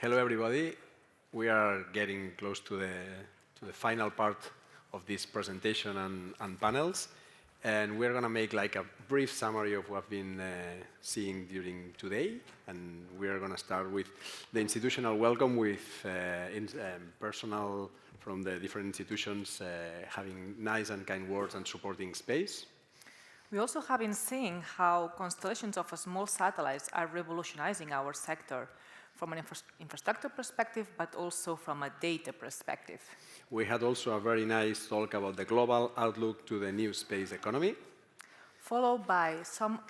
Hello, everybody. We are getting close to the final part of this presentation and panels. And we're going to make like a brief summary of what we've been seeing during today. And we're going to start with the institutional welcome with personnel from the different institutions having nice and kind words and supporting space. We also have been seeing how constellations of small satellites are revolutionizing our sector from an infrastructure perspective, but also from a data perspective. We had also a very nice talk about the global outlook to the new space economy. Followed by some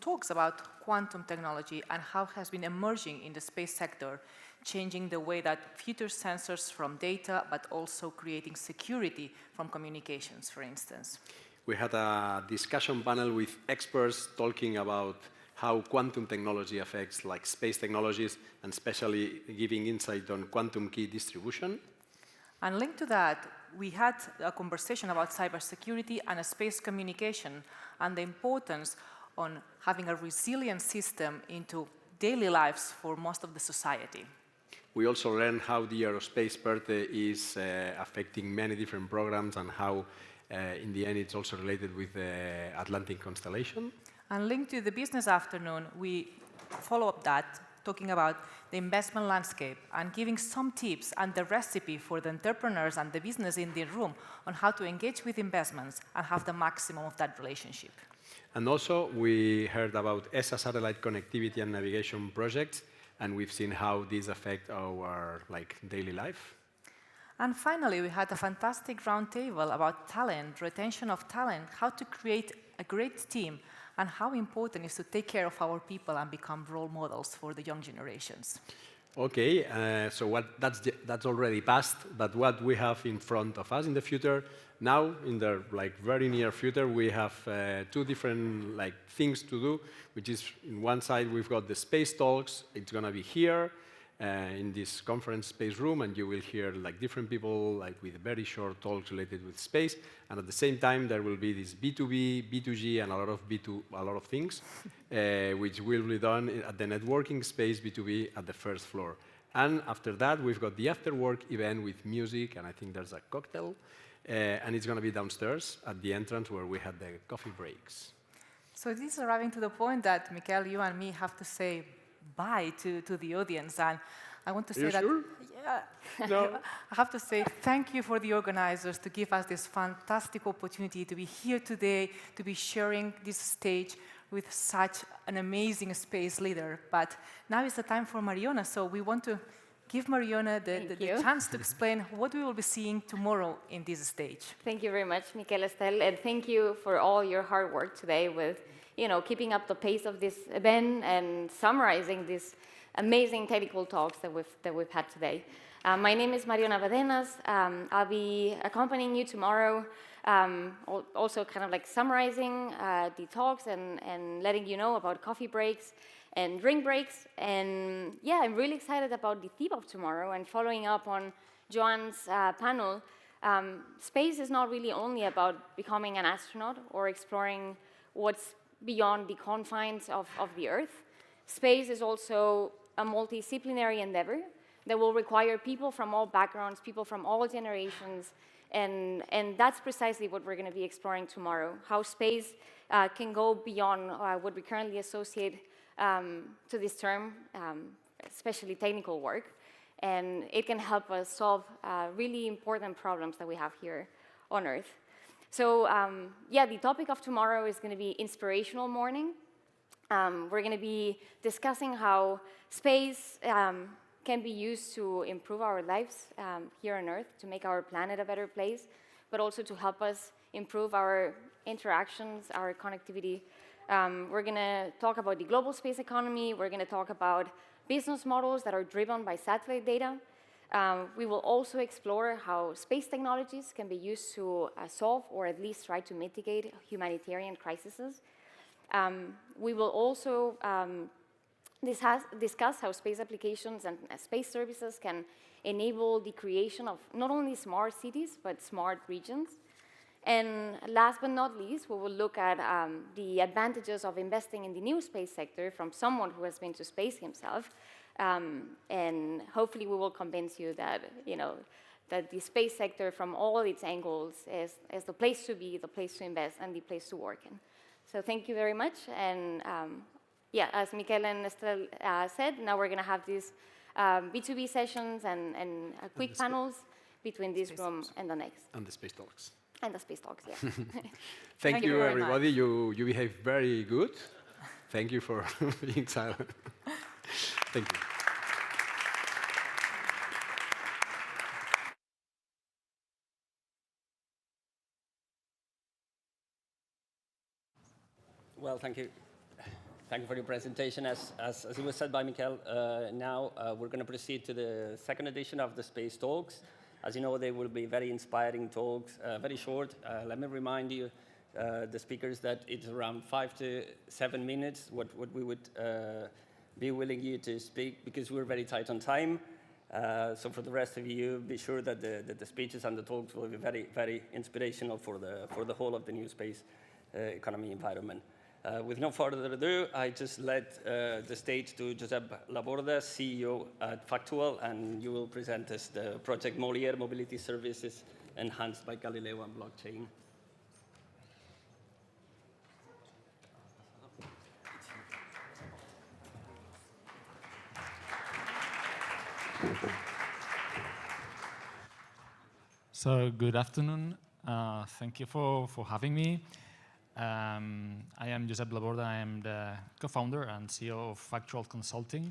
talks about quantum technology and how it has been emerging in the space sector, changing the way that future sensors from data, but also creating security from communications, for instance. We had a discussion panel with experts talking about how quantum technology affects like space technologies, and especially giving insight on quantum key distribution. And linked to that, we had a conversation about cybersecurity and space communication and the importance on having a resilient system into daily lives for most of the society. We also learned how the aerospace PERTE is affecting many different programs and how in the end it's also related with the Atlantic constellation. And linked to the business afternoon, we follow up that, talking about the investment landscape and giving some tips and the recipe for the entrepreneurs and the business in the room on how to engage with investments and have the maximum of that relationship. And also, we heard about ESA satellite connectivity and navigation projects, and we've seen how these affect our daily life. And finally, we had a fantastic roundtable about talent, retention of talent, how to create a great team, and how important it is to take care of our people and become role models for the young generations. Okay, so that's already past, but what we have in front of us in the future, now in the very near future, we have two different things to do, which is in one side we've got the space talks. It's going to be here in this conference space room, and you will hear different people with very short talks related with space. And at the same time, there will be this B2B, B2G, and a lot of things, which will be done at the networking space B2B at the first floor. And after that, we've got the after-work event with music, and I think there's a cocktail, and it's going to be downstairs at the entrance where we had the coffee breaks. So this is arriving to the point that, Michael, you and me have to say bye to the audience, and I want to say that. Sure? Yeah, No. I have to say thank you for the organizers to give us this fantastic opportunity to be here today, to be sharing this stage with such an amazing space leader. But now is the time for Mariona, so we want to give Mariona the chance to explain what we will be seeing tomorrow in this stage. Thank you very much, Miquel Estel, and thank you for all your hard work today with keeping up the pace of this event and summarizing these amazing technical talks that we've had today. My name is Mariona Badenas. I'll be accompanying you tomorrow, also kind of summarizing the talks and letting you know about coffee breaks and drink breaks. And yeah, I'm really excited about the theme of tomorrow and following up on Joan's panel. Space is not really only about becoming an astronaut or exploring what's beyond the confines of the Earth. Space is also a multidisciplinary endeavor that will require people from all backgrounds, people from all generations, and that's precisely what we're going to be exploring tomorrow, how space can go beyond what we currently associate to this term, especially technical work, and it can help us solve really important problems that we have here on Earth. So yeah, the topic of tomorrow is going to be inspirational morning. We're going to be discussing how space can be used to improve our lives here on Earth, to make our planet a better place, but also to help us improve our interactions, our connectivity. We're going to talk about the global space economy. We're going to talk about business models that are driven by satellite data. We will also explore how space technologies can be used to solve or at least try to mitigate humanitarian crises. We will also discuss how space applications and space services can enable the creation of not only smart cities, but smart regions. And last but not least, we will look at the advantages of investing in the new space sector from someone who has been to space himself. And hopefully we will convince you that, that the space sector from all its angles is the place to be, the place to invest, and the place to work in. So thank you very much. And yeah, as Miquel and Estelle said, now we're going to have these B2B sessions and quick panels between this room and the next. And the space talks. And the space talks, yeah. Thank you, everybody. You behaved very good. Thank you for being silent. Thank you. Well, thank you. Thank you for your presentation. As it was said by Miquel, now we're going to proceed to the second edition of the Space Talks. As you know, they will be very inspiring talks, very short. Let me remind you, the speakers, that it's around 5 to 7 minutes, what we would be willing you to speak, because we're very tight on time. So for the rest of you, be sure that the speeches and the talks will be very, very inspirational for the whole of the new space economy environment. With no further ado, I just let the stage to Josep Laborda, CEO at Factual, and you will present us the project Molière Mobility Services enhanced by Galileo and blockchain. So good afternoon. Thank you for having me. I am Josep Laborda. I am the co-founder and CEO of Factual Consulting.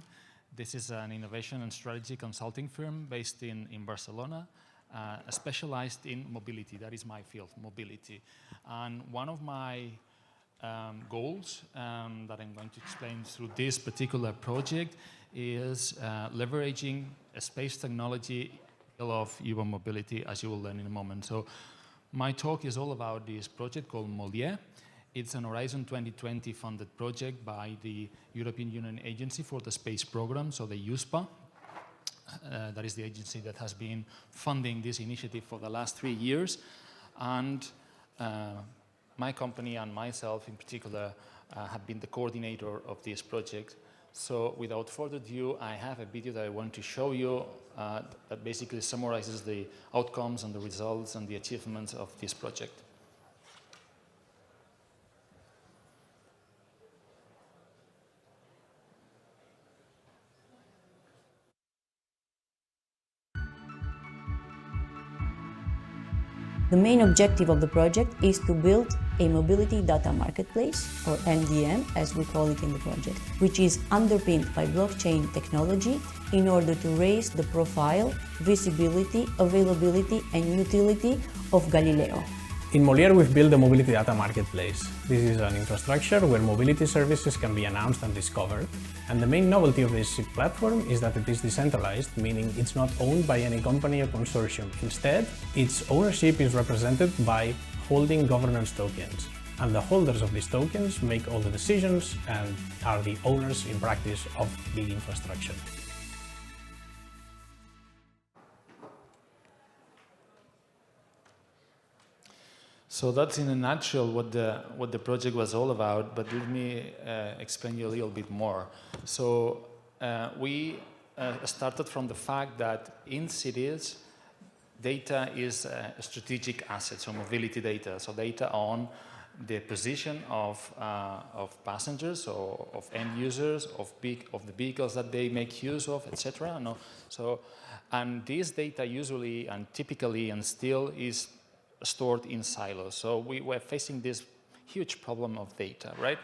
This is an innovation and strategy consulting firm based in Barcelona, specialized in mobility. That is my field, mobility. And one of my goals that I'm going to explain through this particular project is leveraging space technology of urban mobility, as you will learn in a moment. So my talk is all about this project called Molière. It's an Horizon 2020 funded project by the European Union Agency for the Space Program, so the EUSPA. That is the agency that has been funding this initiative for the last 3 years. And my company and myself in particular have been the coordinator of this project. So without further ado, I have a video that I want to show you that basically summarizes the outcomes and the results and the achievements of this project. The main objective of the project is to build a mobility data marketplace, or MDM as we call it in the project, which is underpinned by blockchain technology in order to raise the profile, visibility, availability and utility of Galileo. In Molière, we've built a mobility data marketplace. This is an infrastructure where mobility services can be announced and discovered. And the main novelty of this platform is that it is decentralized, meaning it's not owned by any company or consortium. Instead, its ownership is represented by holding governance tokens. And the holders of these tokens make all the decisions and are the owners in practice of the infrastructure. So that's in a nutshell what the project was all about, but let me explain you a little bit more. So we started from the fact that in cities, data is a strategic asset, so mobility data, so data on the position of passengers or of end users, of the vehicles that they make use of, etc. No? So, and this data usually and typically and still is stored in silos. So we were facing this huge problem of data, right?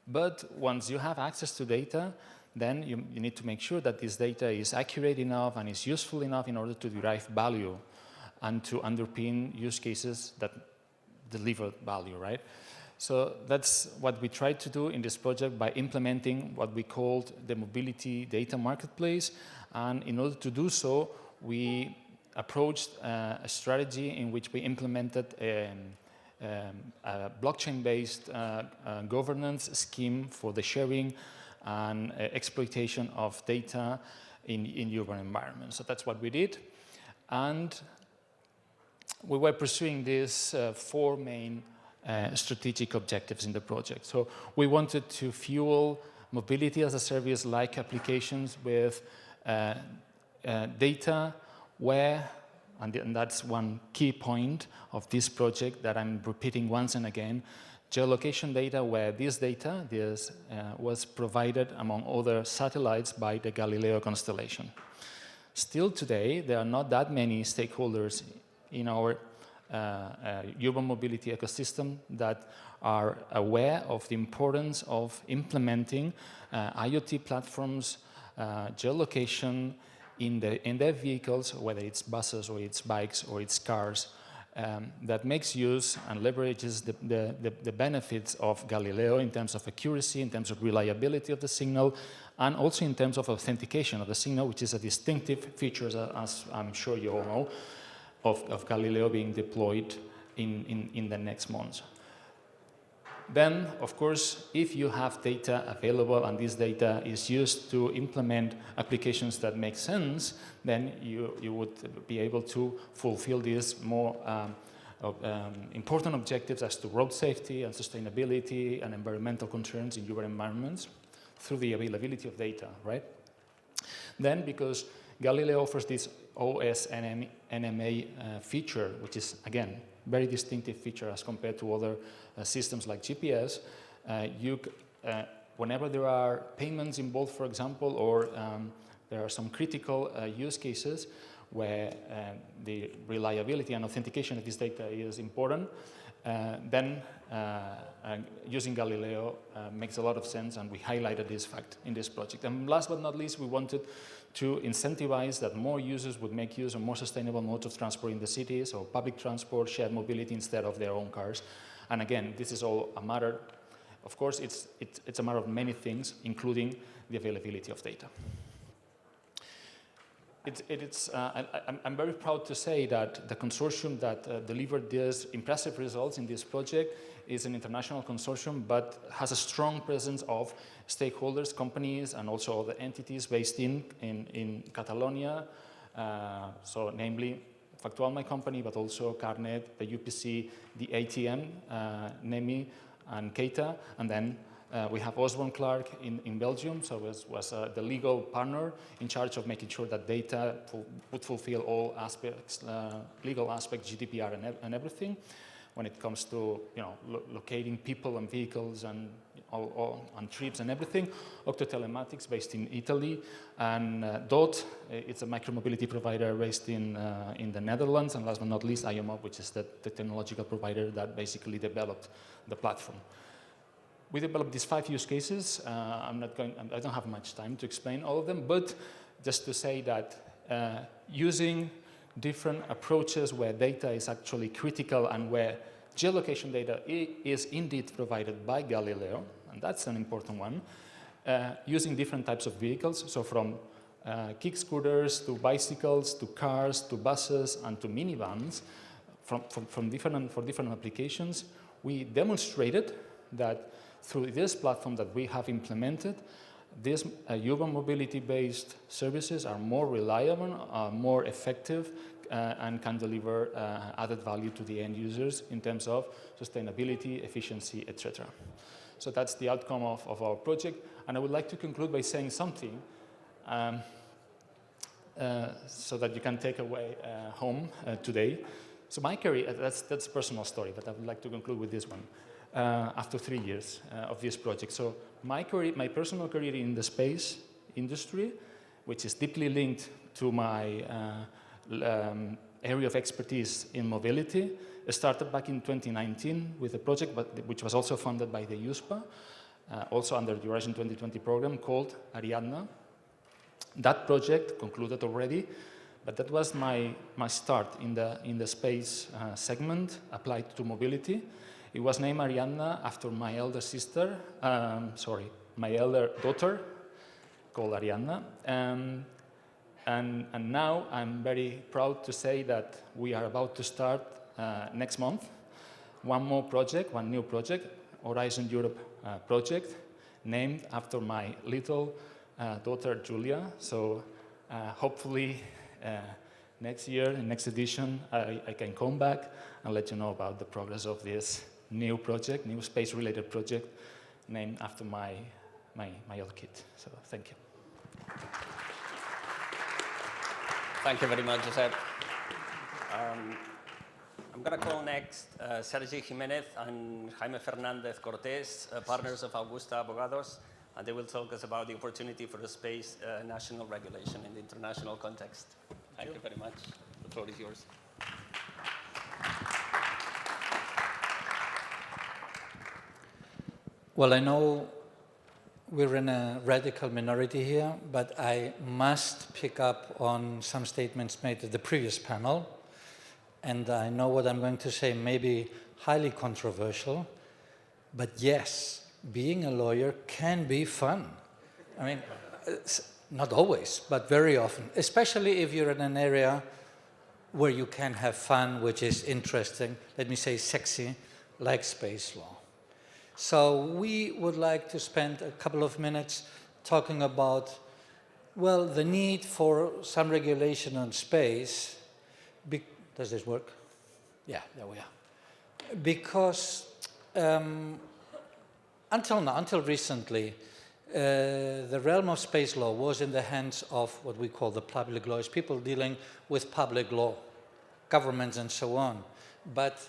But once you have access to data, then you need to make sure that this data is accurate enough and is useful enough in order to derive value and to underpin use cases that deliver value, right? So that's what we tried to do in this project by implementing what we called the mobility data marketplace. And in order to do so, we approached a strategy in which we implemented a blockchain-based governance scheme for the sharing and exploitation of data in urban environments. So that's what we did. And we were pursuing these 4 main strategic objectives in the project. So we wanted to fuel mobility as a service like applications with data where, and that's one key point of this project that I'm repeating once and again, geolocation data where this data was provided among other satellites by the GALILEO constellation. Still today, there are not that many stakeholders in our urban mobility ecosystem that are aware of the importance of implementing IoT platforms, geolocation in their vehicles, whether it's buses or it's bikes or it's cars, that makes use and leverages the benefits of GALILEO in terms of accuracy, in terms of reliability of the signal, and also in terms of authentication of the signal, which is a distinctive feature, as I'm sure you all know, of GALILEO being deployed in the next months. Then, of course, if you have data available and this data is used to implement applications that make sense, then you would be able to fulfill these more important objectives as to road safety and sustainability and environmental concerns in your environments through the availability of data, right? Then, because GALILEO offers this OS-NMA feature, which is, again, very distinctive feature as compared to other systems like GPS. Whenever there are payments involved, for example, or there are some critical use cases where the reliability and authentication of this data is important, then using GALILEO makes a lot of sense, and we highlighted this fact in this project. And last but not least, we wanted to incentivize that more users would make use of more sustainable modes of transport in the cities, or public transport, shared mobility instead of their own cars. And again, this is all a matter, of course, it's a matter of many things, including the availability of data. I'm very proud to say that the consortium that delivered these impressive results in this project is an international consortium, but has a strong presence of stakeholders, companies, and also other entities based in Catalonia, so namely Factual, my company, but also Carnet, the UPC, the ATM, NEMI, and KETA, and then we have Osborne Clark in Belgium, so was the legal partner in charge of making sure that data would fulfill all aspects, legal aspects, GDPR and everything, when it comes to locating people and vehicles and on trips and everything. Octo Telematics, based in Italy, and DOT, it's a micromobility provider based in the Netherlands, and last but not least, IEEC, which is the technological provider that basically developed the platform. We developed these 5 use cases. I don't have much time to explain all of them, but just to say that using different approaches where data is actually critical and where geolocation data is indeed provided by GALILEO, and that's an important one, using different types of vehicles, so from kick scooters to bicycles to cars to buses and to minivans, for different applications, we demonstrated that through this platform that we have implemented, these urban mobility-based services are more reliable, more effective, and can deliver added value to the end users in terms of sustainability, efficiency, etc. So that's the outcome of our project. And I would like to conclude by saying something so that you can take away home today. So my career, that's a personal story, but I would like to conclude with this one. After 3 years of this project. So my personal career in the space industry, which is deeply linked to my area of expertise in mobility, started back in 2019 with a project which was also funded by the USPA, also under the Horizon 2020 program, called Ariadna. That project concluded already, but that was my start in the space segment applied to mobility. It was named Ariadna after my elder sister, my elder daughter, called Ariadna. And now I'm very proud to say that we are about to start next month one new project, Horizon Europe project, named after my little daughter Julia. So hopefully next year, in next edition, I can come back and let you know about the progress of this new project, new space-related project, named after my old kid. So thank you. Thank you very much, Josep. I'm going to call next Sergi Jimenez and Jaime Fernandez Cortez, partners of Augusta Abogados, and they will talk us about the opportunity for the space national regulation in the international context. Thank you very much. The floor is yours. Well, I know we're in a radical minority here, but I must pick up on some statements made at the previous panel. And I know what I'm going to say may be highly controversial, but yes, being a lawyer can be fun. I mean, not always, but very often, especially if you're in an area where you can have fun, which is interesting, let me say sexy, like space law. So we would like to spend a couple of minutes talking about, well, the need for some regulation on space. Does this work? Yeah, there we are. Because until recently, the realm of space law was in the hands of what we call the public lawyers, people dealing with public law, governments and so on. But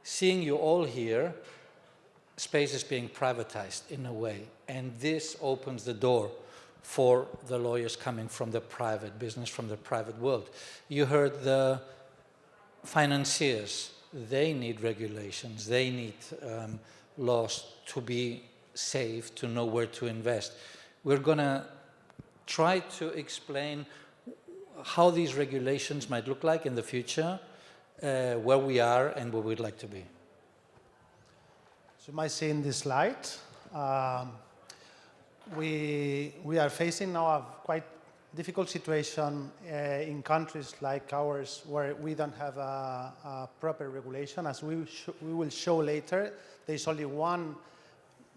seeing you all here, space is being privatized in a way, and this opens the door for the lawyers coming from the private business, from the private world. You heard the financiers, they need regulations, they need laws to be safe, to know where to invest. We're going to try to explain how these regulations might look like in the future, where we are and where we'd like to be. So you might see in this slide, we are facing now a quite difficult situation in countries like ours where we don't have a proper regulation. As we will show later, there's only one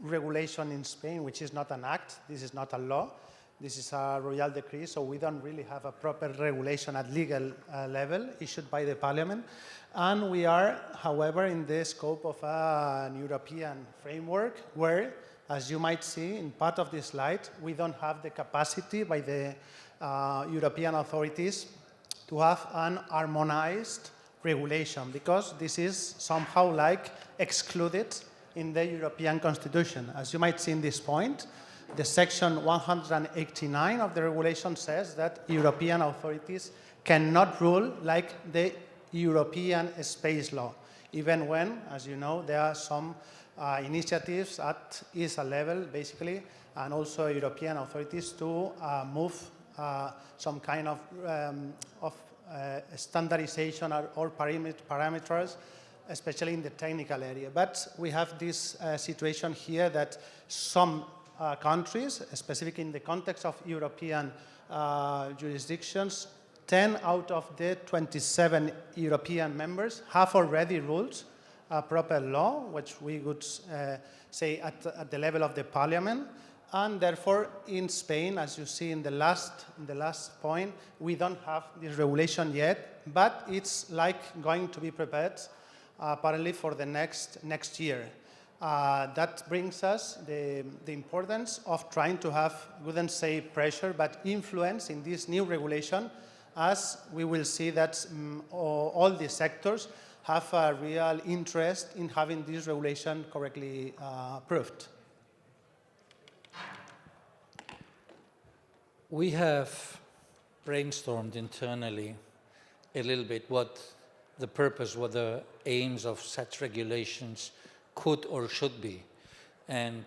regulation in Spain, which is not an act. This is not a law. This is a royal decree, so we don't really have a proper regulation at legal level issued by the parliament. And we are, however, in the scope of an European framework where, as you might see in part of this slide, we don't have the capacity by the European authorities to have an harmonized regulation, because this is somehow like excluded in the European Constitution. As you might see in this point, the section 189 of the regulation says that European authorities cannot rule like the European space law, even when, as you know, there are some initiatives at ESA level, basically, and also European authorities to move some kind of standardization or parameters, especially in the technical area. But we have this situation here that some countries, specifically in the context of European jurisdictions, 10 out of the 27 European members have already ruled a proper law, which we would say at the level of the parliament. And therefore, in Spain, as you see in the last point, we don't have this regulation yet, but it's like going to be prepared apparently for the next year. That brings us the importance of trying to have, I wouldn't say pressure, but influence in this new regulation, as we will see that all the sectors have a real interest in having this regulation correctly approved. We have brainstormed internally a little bit what the purpose, what the aims of such regulations could or should be. And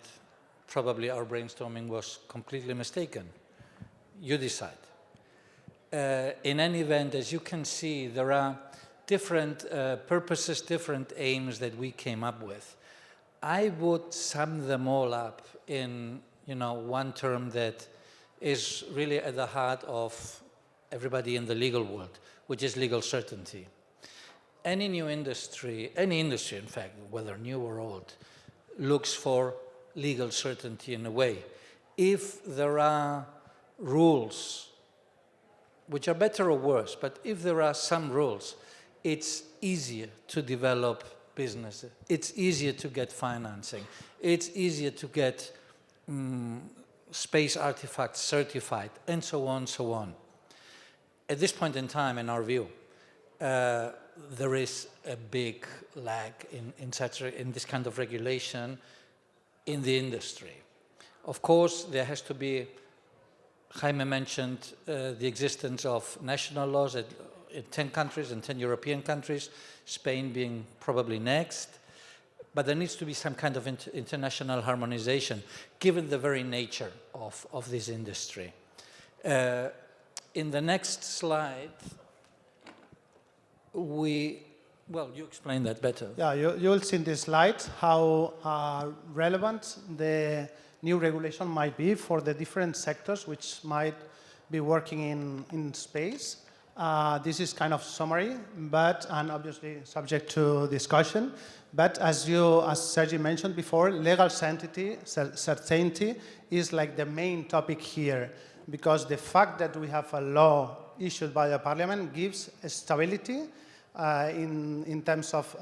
probably our brainstorming was completely mistaken. You decide. In any event, as you can see, there are different purposes, different aims that we came up with. I would sum them all up in, one term that is really at the heart of everybody in the legal world, which is legal certainty. Any new industry, any industry in fact, whether new or old, looks for legal certainty in a way. If there are rules which are better or worse, but if there are some rules, it's easier to develop businesses. It's easier to get financing. It's easier to get space artifacts certified, and so on, so on. At this point in time, in our view, there is a big lag in this kind of regulation in the industry. Of course, there has to be, Jaime mentioned the existence of national laws in 10 countries and 10 European countries, Spain being probably next. But there needs to be some kind of international harmonization, given the very nature of this industry. In the next slide, well, you explain that better. Yeah, you will see in this slide how relevant the new regulation might be for the different sectors which might be working in space. This is kind of summary, and obviously subject to discussion. But as Sergi mentioned before, legal certainty is like the main topic here, because the fact that we have a law issued by the Parliament gives stability in terms of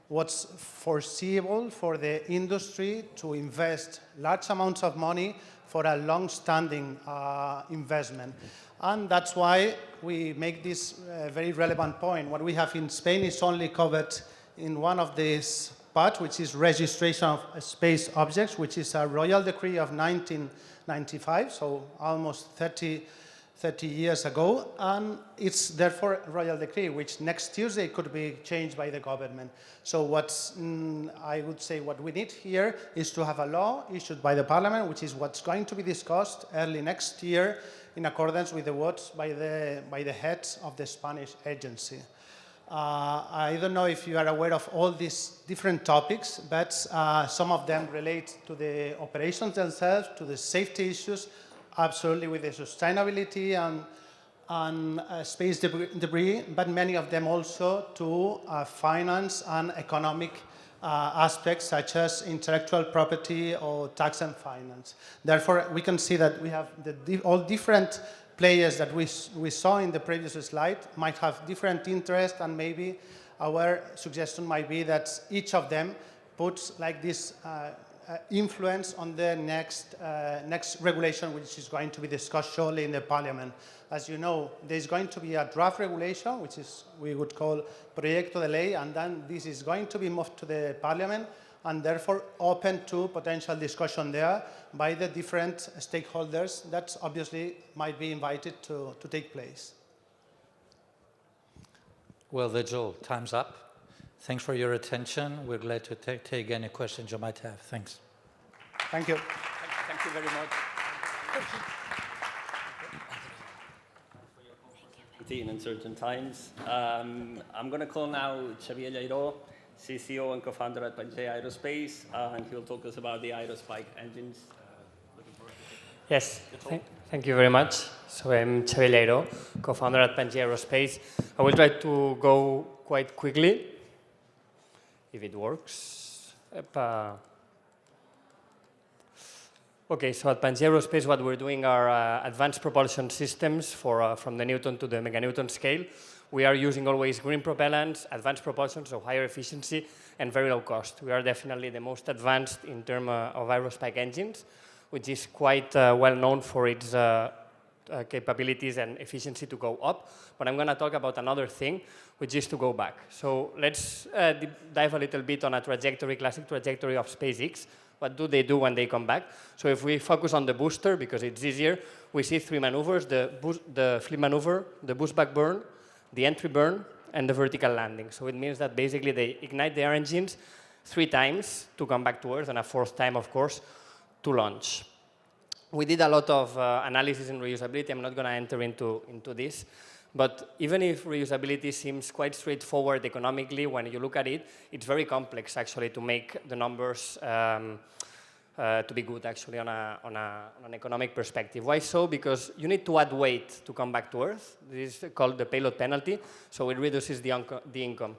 what's foreseeable for the industry to invest large amounts of money for a long-standing investment. And that's why we make this very relevant point. What we have in Spain is only covered in one of these parts, which is registration of space objects, which is a royal decree of 1995, so almost 30 years ago, and it's therefore a royal decree, which next Tuesday could be changed by the government. So I would say what we need here is to have a law issued by the Parliament, which is what's going to be discussed early next year in accordance with the words by the heads of the Spanish agency. I don't know if you are aware of all these different topics, but some of them relate to the operations themselves, to the safety issues, absolutely with the sustainability and space debris, but many of them also to finance and economic aspects such as intellectual property or tax and finance. Therefore, we can see that we have all different players that we saw in the previous slide might have different interests, and maybe our suggestion might be that each of them puts like this influence on the next regulation, which is going to be discussed shortly in the Parliament. As you know, there's going to be a draft regulation, which we would call Proyecto de Ley, and then this is going to be moved to the Parliament, and therefore open to potential discussion there by the different stakeholders that obviously might be invited to take place. Well, that's all. Time's up. Thanks for your attention. We're glad to take any questions you might have. Thanks. Thank you. Thank you very much. In uncertain times. I'm going to call now Xavier Lleiró, CCO and co-founder at Pangea Aerospace, and he'll talk us about the Aerospike engines. Yes, thank you very much. So I'm Xavier Lleiró, co-founder at Pangea Aerospace. I will try to go quite quickly, if it works. Okay, so at Pangea Aerospace, what we're doing are advanced propulsion systems from the Newton to the meganewton scale. We are using always green propellants, advanced propulsion, so higher efficiency, and very low cost. We are definitely the most advanced in terms of Aerospike engines, which is quite well known for its capabilities and efficiency to go up. But I'm going to talk about another thing, which is to go back. So let's dive a little bit on a trajectory, classic trajectory of SpaceX. What do they do when they come back? So if we focus on the booster, because it's easier, we see three maneuvers: the flip maneuver, the boost back burn, the entry burn, and the vertical landing. So it means that basically they ignite their engines 3 times to come back to Earth, and a 4th time, of course, to launch. We did a lot of analysis in reusability. I'm not going to enter into this. But even if reusability seems quite straightforward economically, when you look at it, it's very complex, actually, to make the numbers to be good, actually, on an economic perspective. Why so? Because you need to add weight to come back to Earth. This is called the payload penalty, so it reduces the income.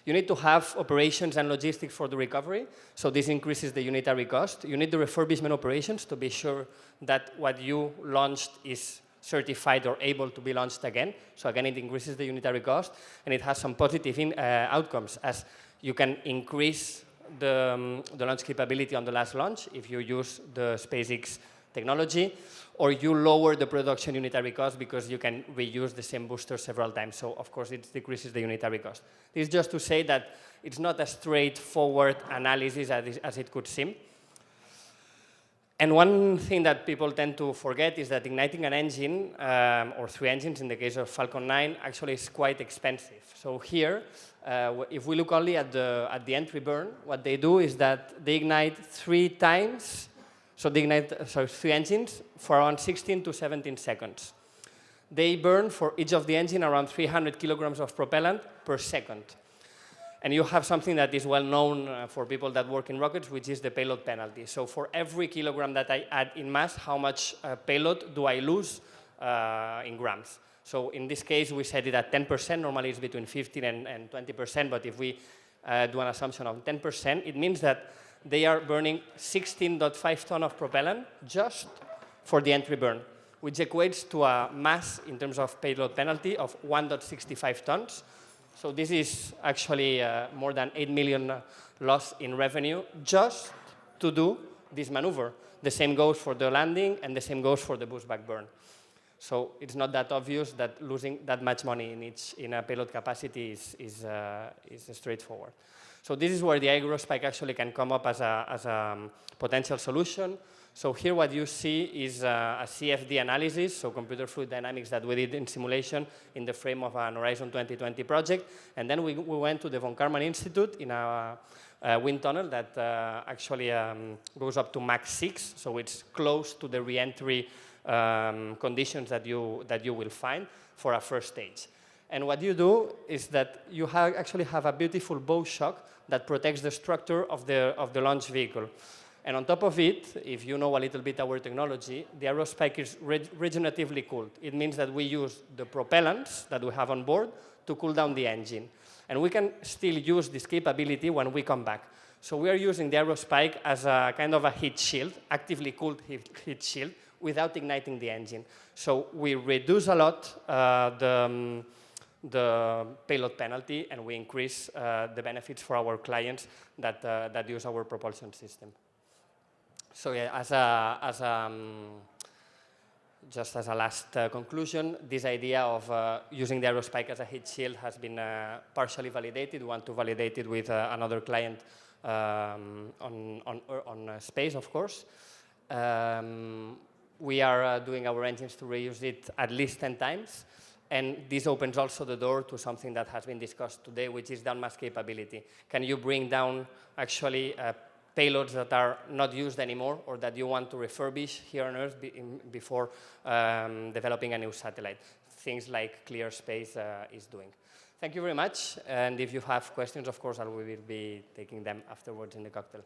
You need to have operations and logistics for the recovery, so this increases the unitary cost. You need the refurbishment operations to be sure that what you launched is certified or able to be launched again. So again, it increases the unitary cost, and it has some positive outcomes, as you can increase the launch capability on the last launch if you use the SpaceX technology, or you lower the production unitary cost because you can reuse the same booster several times. So of course, it decreases the unitary cost. This is just to say that it's not a straightforward analysis as it could seem. And one thing that people tend to forget is that igniting an engine, or 3 engines in the case of Falcon 9, actually is quite expensive. So here, if we look only at the entry burn, what they do is that they ignite 3 times, so they ignite 3 engines for around 16 to 17 seconds. They burn for each of the engine around 300 kilograms of propellant per second. And you have something that is well known for people that work in rockets, which is the payload penalty. So for every kilogram that I add in mass, how much payload do I lose in grams? So in this case, we set it at 10%. Normally, it's between 15 and 20%. But if we do an assumption of 10%, it means that they are burning 16.5 tons of propellant just for the entry burn, which equates to a mass in terms of payload penalty of 1.65 tons. So this is actually more than 8 million loss in revenue just to do this maneuver. The same goes for the landing, and the same goes for the boost back burn. So it's not that obvious that losing that much money in a payload capacity is straightforward. So this is where the Aerospike actually can come up as a potential solution. So here what you see is a CFD analysis, so computer fluid dynamics that we did in simulation in the frame of an Horizon 2020 project. And then we went to the von Karman Institute in a wind tunnel that actually goes up to Mach 6, so it's close to the re-entry conditions that you will find for a first stage. And what you do is that you actually have a beautiful bow shock that protects the structure of the launch vehicle. And on top of it, if you know a little bit our technology, the Aerospike is regeneratively cooled. It means that we use the propellants that we have on board to cool down the engine. And we can still use this capability when we come back. So we are using the Aerospike as a kind of a heat shield, actively cooled heat shield, without igniting the engine. So we reduce a lot the payload penalty, and we increase the benefits for our clients that use our propulsion system. So yeah, just as a last conclusion, this idea of using the Aerospike as a heat shield has been partially validated. We want to validate it with another client on space, of course. We are doing our engines to reuse it at least 10 times. And this opens also the door to something that has been discussed today, which is down mass capability. Can you bring down actually payloads that are not used anymore or that you want to refurbish here on Earth before developing a new satellite? Things like Clear Space is doing. Thank you very much. And if you have questions, of course, I will be taking them afterwards in the cocktail.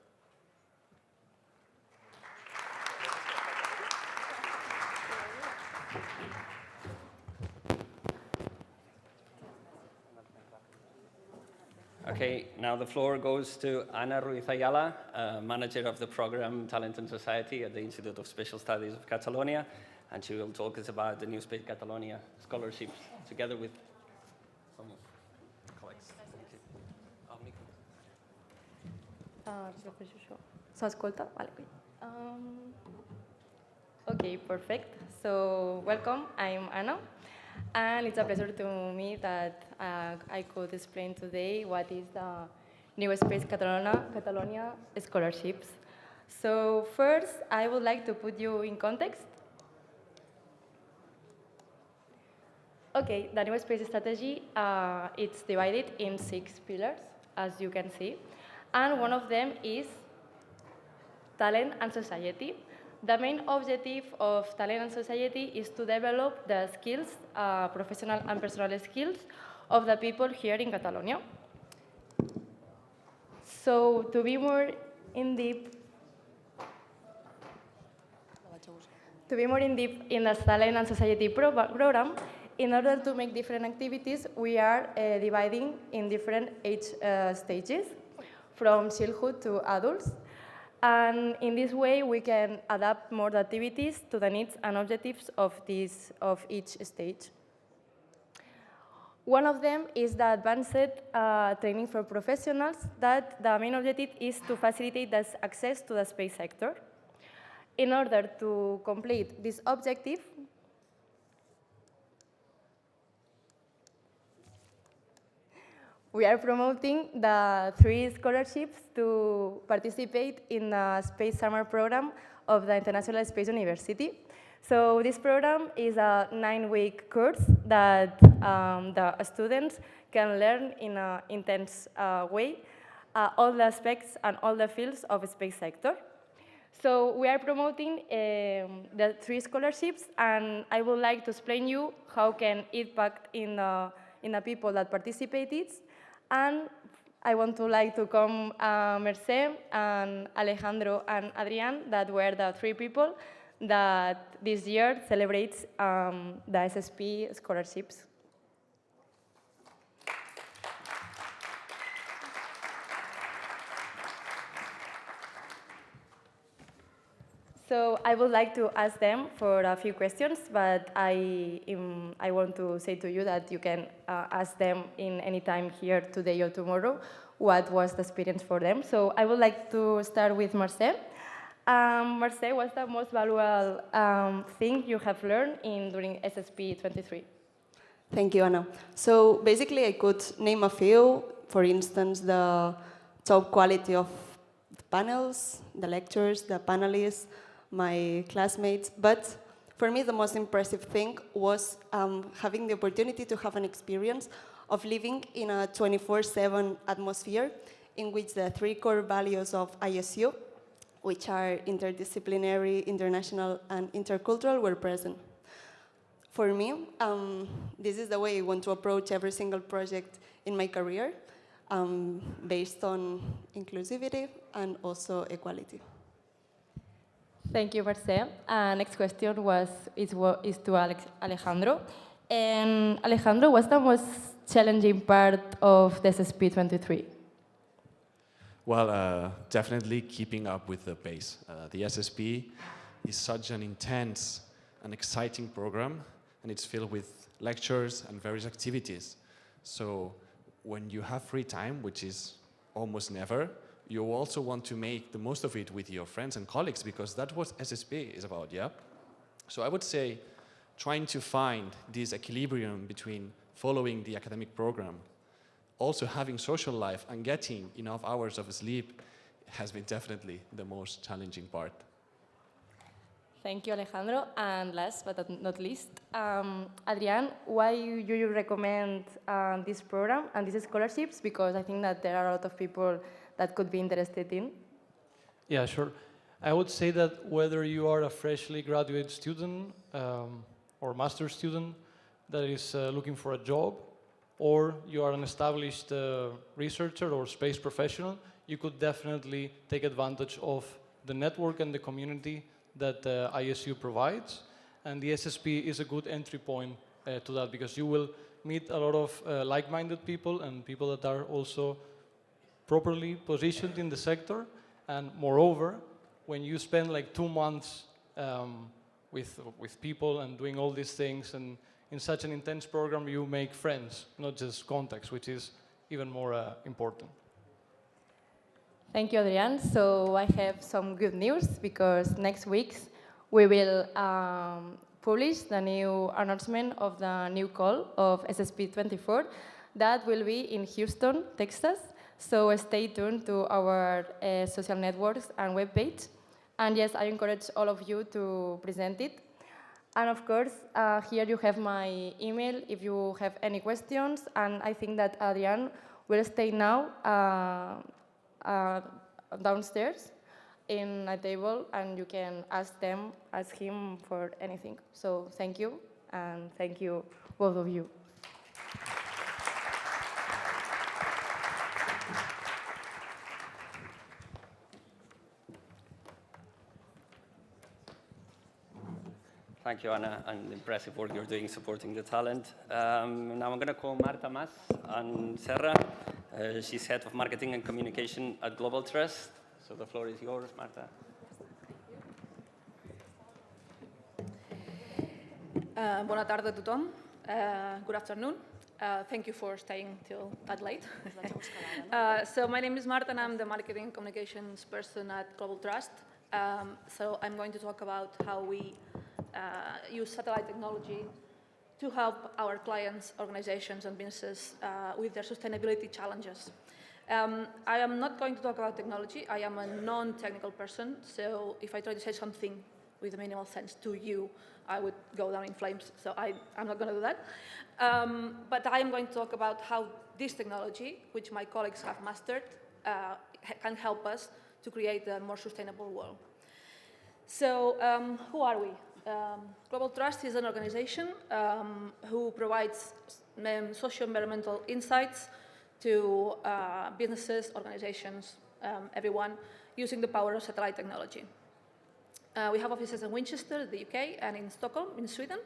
Okay, now the floor goes to Ana Ruiz Ayala, manager of the program Talent and Society at the Institute of Special Studies of Catalonia, and she will talk us about the NewSpace Catalonia scholarships, together with some colleagues. S'ascolta? Vale. Okay, perfect. So welcome, I'm Anna. And it's a pleasure to me that I could explain today what is the NewSpace Catalonia scholarships. So first, I would like to put you in context. Okay, the NewSpace strategy, it's divided in 6 pillars, as you can see. And one of them is talent and society. The main objective of Talent and Society is to develop the skills, professional and personal skills, of the people here in Catalonia. So to be more in deep in the Talent and Society program, in order to make different activities, we are dividing in different age stages, from childhood to adults. And in this way, we can adapt more the activities to the needs and objectives of each stage. One of them is the advanced training for professionals, that the main objective is to facilitate the access to the space sector. In order to complete this objective, we are promoting the 3 scholarships to participate in the Space Summer Program of the International Space University. So this program is a 9-week course that the students can learn in an intense way all the aspects and all the fields of the space sector. So we are promoting the 3 scholarships, and I would like to explain you how can it impact in the people that participated. And I want to come Mercè and Alejandro and Adrián, that were the 3 people that this year celebrates the SSP scholarships. So I would like to ask them for a few questions, but I want to say to you that you can ask them in any time here today or tomorrow what was the experience for them. So I would like to start with Mercè. Mercè, what's the most valuable thing you have learned during SSP 23? Thank you, Anna. So basically, I could name a few. For instance, the top quality of the panels, the lectures, the panelists, my classmates. But for me, the most impressive thing was having the opportunity to have an experience of living in a 24/7 atmosphere in which the 3 core values of IEEC, which are interdisciplinary, international, and intercultural, were present. For me, this is the way I want to approach every single project in my career, based on inclusivity and also equality. Thank you, Mercè. Next question is to Alejandro. And Alejandro, what's the most challenging part of the SSP 23? Well, definitely keeping up with the pace. The SSP is such an intense and exciting program, and it's filled with lectures and various activities. So when you have free time, which is almost never, you also want to make the most of it with your friends and colleagues, because that's what SSP is about, yeah? So I would say trying to find this equilibrium between following the academic program, also having social life, and getting enough hours of sleep has been definitely the most challenging part. Thank you, Alejandro. And last but not least, Adrián, why do you recommend this program and these scholarships? Because I think that there are a lot of people that could be interested in. Yeah, sure. I would say that whether you are a freshly graduate student or master's student that is looking for a job, or you are an established researcher or space professional, you could definitely take advantage of the network and the community that ISU provides. And the SSP is a good entry point to that, because you will meet a lot of like-minded people and people that are also properly positioned in the sector. And moreover, when you spend like 2 months with people and doing all these things, and in such an intense program, you make friends, not just contacts, which is even more important. Thank you, Adrián. So I have some good news, because next week we will publish the new announcement of the new call of SSP 24 that will be in Houston, Texas. So stay tuned to our social networks and webpage. And yes, I encourage all of you to present it. And of course, here you have my email if you have any questions. And I think that Adrián will stay now downstairs in a table, and you can ask him for anything. So thank you, and thank you, both of you. Thank you, Anna, and the impressive work you're doing supporting the talent. Now I'm going to call Marta Mas and Serra. She's head of marketing and communication at Globaltrust. So the floor is yours, Marta. Bona tarda a tothom. Good afternoon. Thank you for staying till that late. So my name is Marta, and I'm the marketing and communications person at Globaltrust. So I'm going to talk about how we use satellite technology to help our clients, organizations, and businesses with their sustainability challenges. I am not going to talk about technology. I am a non-technical person, so if I try to say something with minimal sense to you, I would go down in flames, so I'm not going to do that. But I am going to talk about how this technology, which my colleagues have mastered, can help us to create a more sustainable world. So who are we? Globaltrust is an organization who provides socio-environmental insights to businesses, organizations, everyone, using the power of satellite technology. We have offices in Winchester, the UK, and in Stockholm, in Sweden.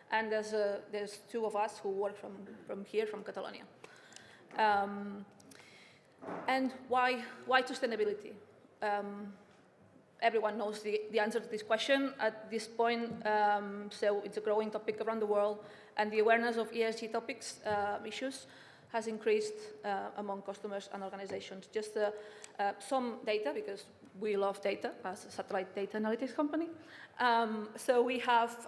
And there's two of us who work from here, from Catalonia. And why sustainability? Everyone knows the answer to this question at this point. So it's a growing topic around the world. And the awareness of ESG topics, issues, has increased among customers and organizations. Just some data, because we love data as a satellite data analytics company. So we have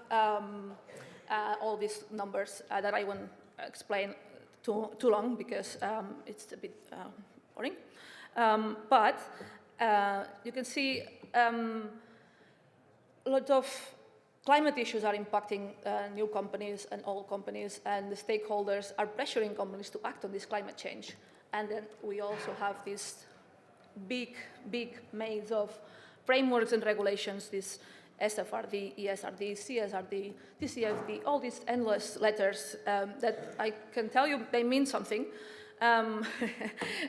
all these numbers that I won't explain too long because it's a bit boring. But you can see a lot of climate issues are impacting new companies and old companies, and the stakeholders are pressuring companies to act on this climate change. And then we also have this big maze of frameworks and regulations, this SFRD, ESRD, CSRD, TCFD, all these endless letters that I can tell you they mean something. And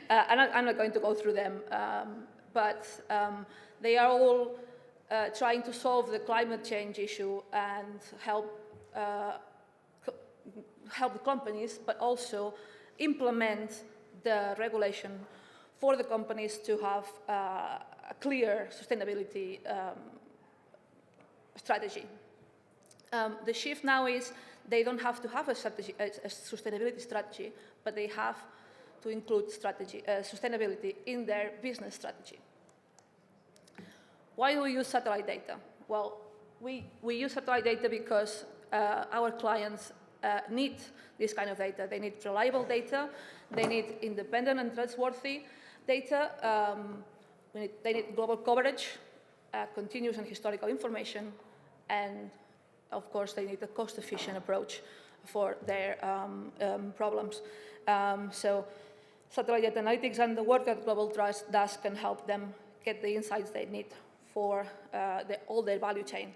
I'm not going to go through them, but they are all trying to solve the climate change issue and help the companies, but also implement the regulation for the companies to have a clear sustainability strategy. The shift now is they don't have to have a sustainability strategy, but they have to include sustainability in their business strategy. Why do we use satellite data? Well, we use satellite data because our clients need this kind of data. They need reliable data. They need independent and trustworthy data. They need global coverage, continuous and historical information, and of course they need a cost-efficient approach for their problems. So satellite data analytics and the work that Globaltrust does can help them get the insights they need for all their value chain.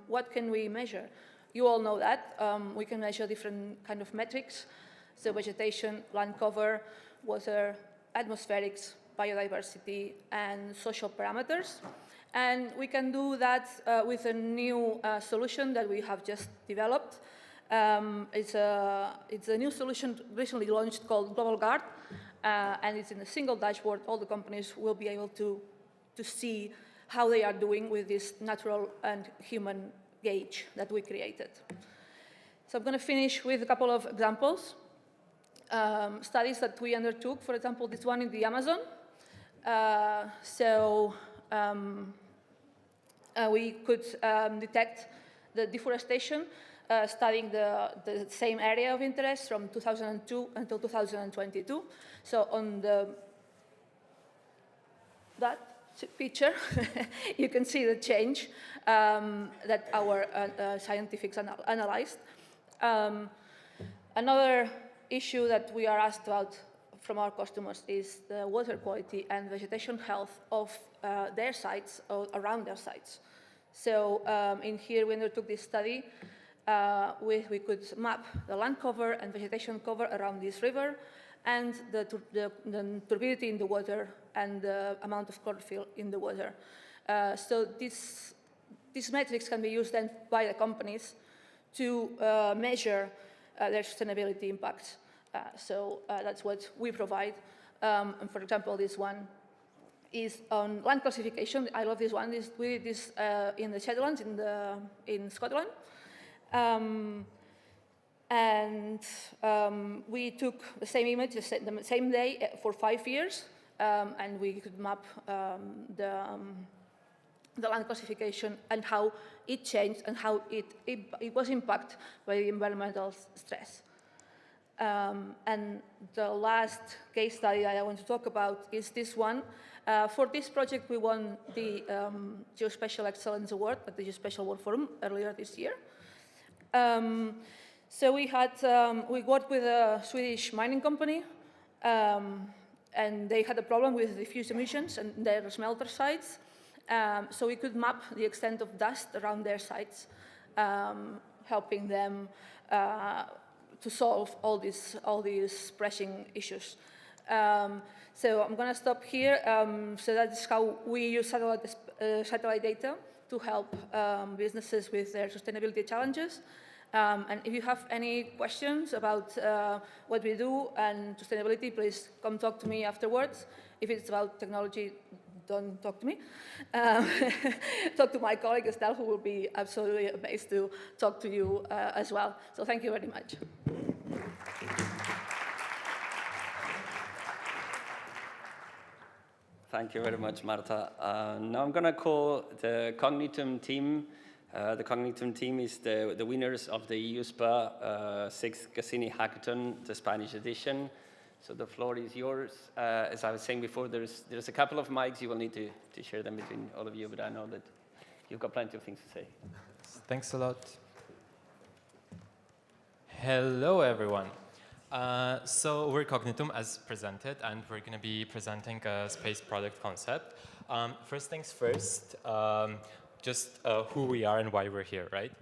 What can we measure? You all know that. We can measure different kind of metrics. So vegetation, land cover, water, atmospherics, biodiversity, and social parameters. And we can do that with a new solution that we have just developed. It's a new solution recently launched called Global Guard, and it's in a single dashboard. All the companies will be able to see how they are doing with this natural and human gauge that we created. So I'm going to finish with a couple of examples. Studies that we undertook, for example, this one in the Amazon. We could detect the deforestation, studying the same area of interest from 2002 until 2022. So on that picture, you can see the change that our scientists analyzed. Another issue that we are asked about from our customers is the water quality and vegetation health of their sites, or around their sites. So in here, we undertook this study. We could map the land cover and vegetation cover around this river, and the turbidity in the water and the amount of chlorophyll in the water. So these metrics can be used then by the companies to measure their sustainability impacts. So that's what we provide. And for example, this one is on land classification. I love this one. We did this in the Shetlands in Scotland. We took the same image the same day for 5 years, and we could map the land classification and how it changed and how it was impacted by the environmental stress. And the last case study I want to talk about is this one. For this project, we won the Geospatial Excellence Award at the Geospatial World Forum earlier this year. So we worked with a Swedish mining company, and they had a problem with diffuse emissions and their smelter sites. So we could map the extent of dust around their sites, helping them to solve all these pressing issues. So I'm going to stop here. So that's how we use satellite data to help businesses with their sustainability challenges. And if you have any questions about what we do and sustainability, please come talk to me afterwards. If it's about technology, don't talk to me. Talk to my colleague Estelle, who will be absolutely amazed to talk to you as well. So thank you very much. Thank you very much, Marta. Now I'm going to call the Cognitum team. The Cognitum team is the winners of the EUSPA 6th CASSINI Hackathon, the Spanish edition. So the floor is yours. As I was saying before, there's a couple of mics. You will need to share them between all of you, but I know that you've got plenty of things to say. Thanks a lot. Hello, everyone. So we're Cognitum, as presented, and we're going to be presenting a space product concept. First things first, just who we are and why we're here, right?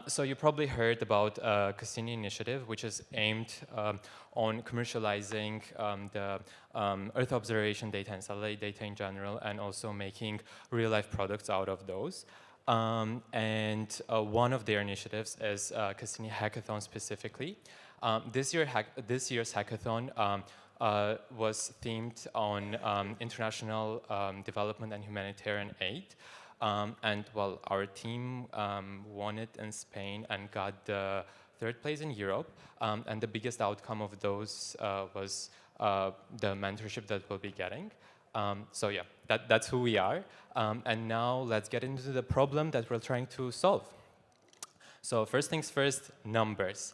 So you probably heard about CASSINI initiative, which is aimed on commercializing the Earth observation data and satellite data in general, and also making real-life products out of those. And one of their initiatives is CASSINI Hackathon specifically. This year's hackathon was themed on international development and humanitarian aid. And well, our team won it in Spain and got the 3rd place in Europe. And the biggest outcome of those was the mentorship that we'll be getting. So yeah, that's who we are. And now let's get into the problem that we're trying to solve. So first things first, numbers.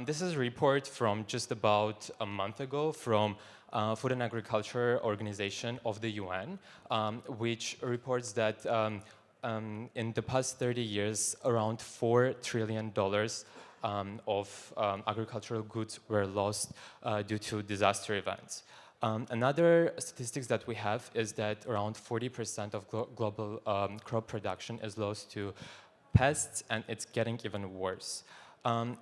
This is a report from just about a month ago from Food and Agriculture Organization of the UN, which reports that in the past 30 years, around $4 trillion of agricultural goods were lost due to disaster events. Another statistics that we have is that around 40% of global crop production is lost to pests, and it's getting even worse.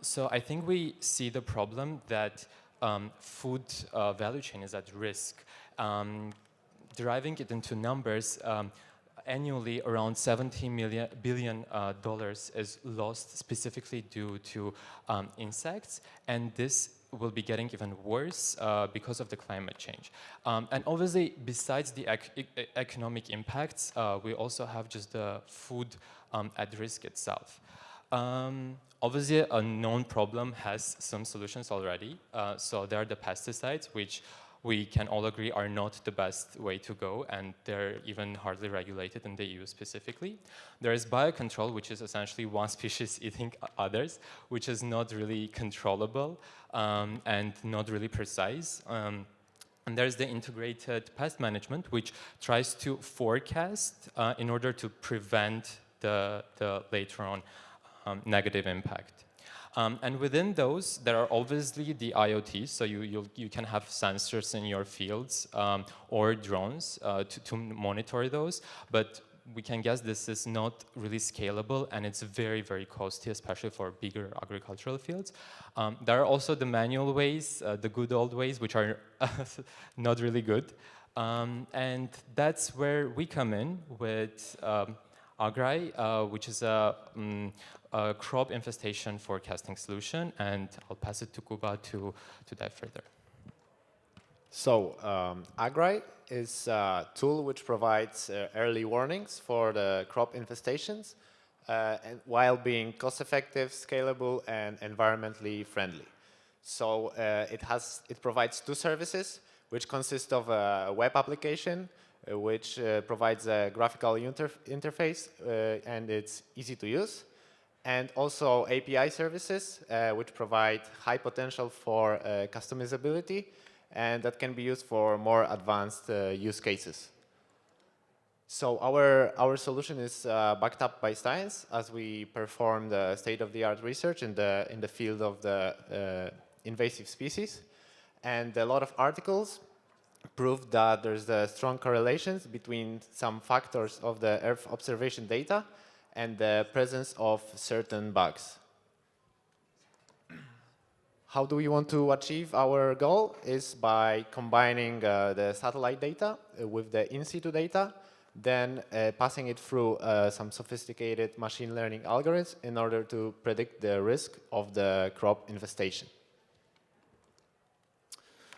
So I think we see the problem that food value chain is at risk. Deriving it into numbers, annually around $70 billion is lost specifically due to insects, and this will be getting even worse because of the climate change. And obviously, besides the economic impacts, we also have just the food at risk itself. Obviously, a known problem has some solutions already. So there are the pesticides, which we can all agree are not the best way to go, and they're even hardly regulated in the EU specifically. There is biocontrol, which is essentially one species eating others, which is not really controllable and not really precise. And there's the integrated pest management, which tries to forecast in order to prevent the later on negative impact. And within those, there are obviously the IoTs, so you can have sensors in your fields or drones to monitor those, but we can guess this is not really scalable, and it's very, very costly, especially for bigger agricultural fields. There are also the manual ways, the good old ways, which are not really good. And that's where we come in with Agri, which is a crop infestation forecasting solution, and I'll pass it to Kuba to dive further. So, Agri is a tool which provides early warnings for the crop infestations, and while being cost-effective, scalable, and environmentally friendly. So it provides two services, which consist of a web application, which provides a graphical interface, and it's easy to use, and also API services, which provide high potential for customizability, and that can be used for more advanced use cases. So our solution is backed up by science, as we perform the state-of-the-art research in the field of the invasive species, and a lot of articles prove that there's strong correlations between some factors of the Earth observation data and the presence of certain bugs. How do we want to achieve our goal? Is by combining the satellite data with the in-situ data, then passing it through some sophisticated machine learning algorithms in order to predict the risk of the crop infestation.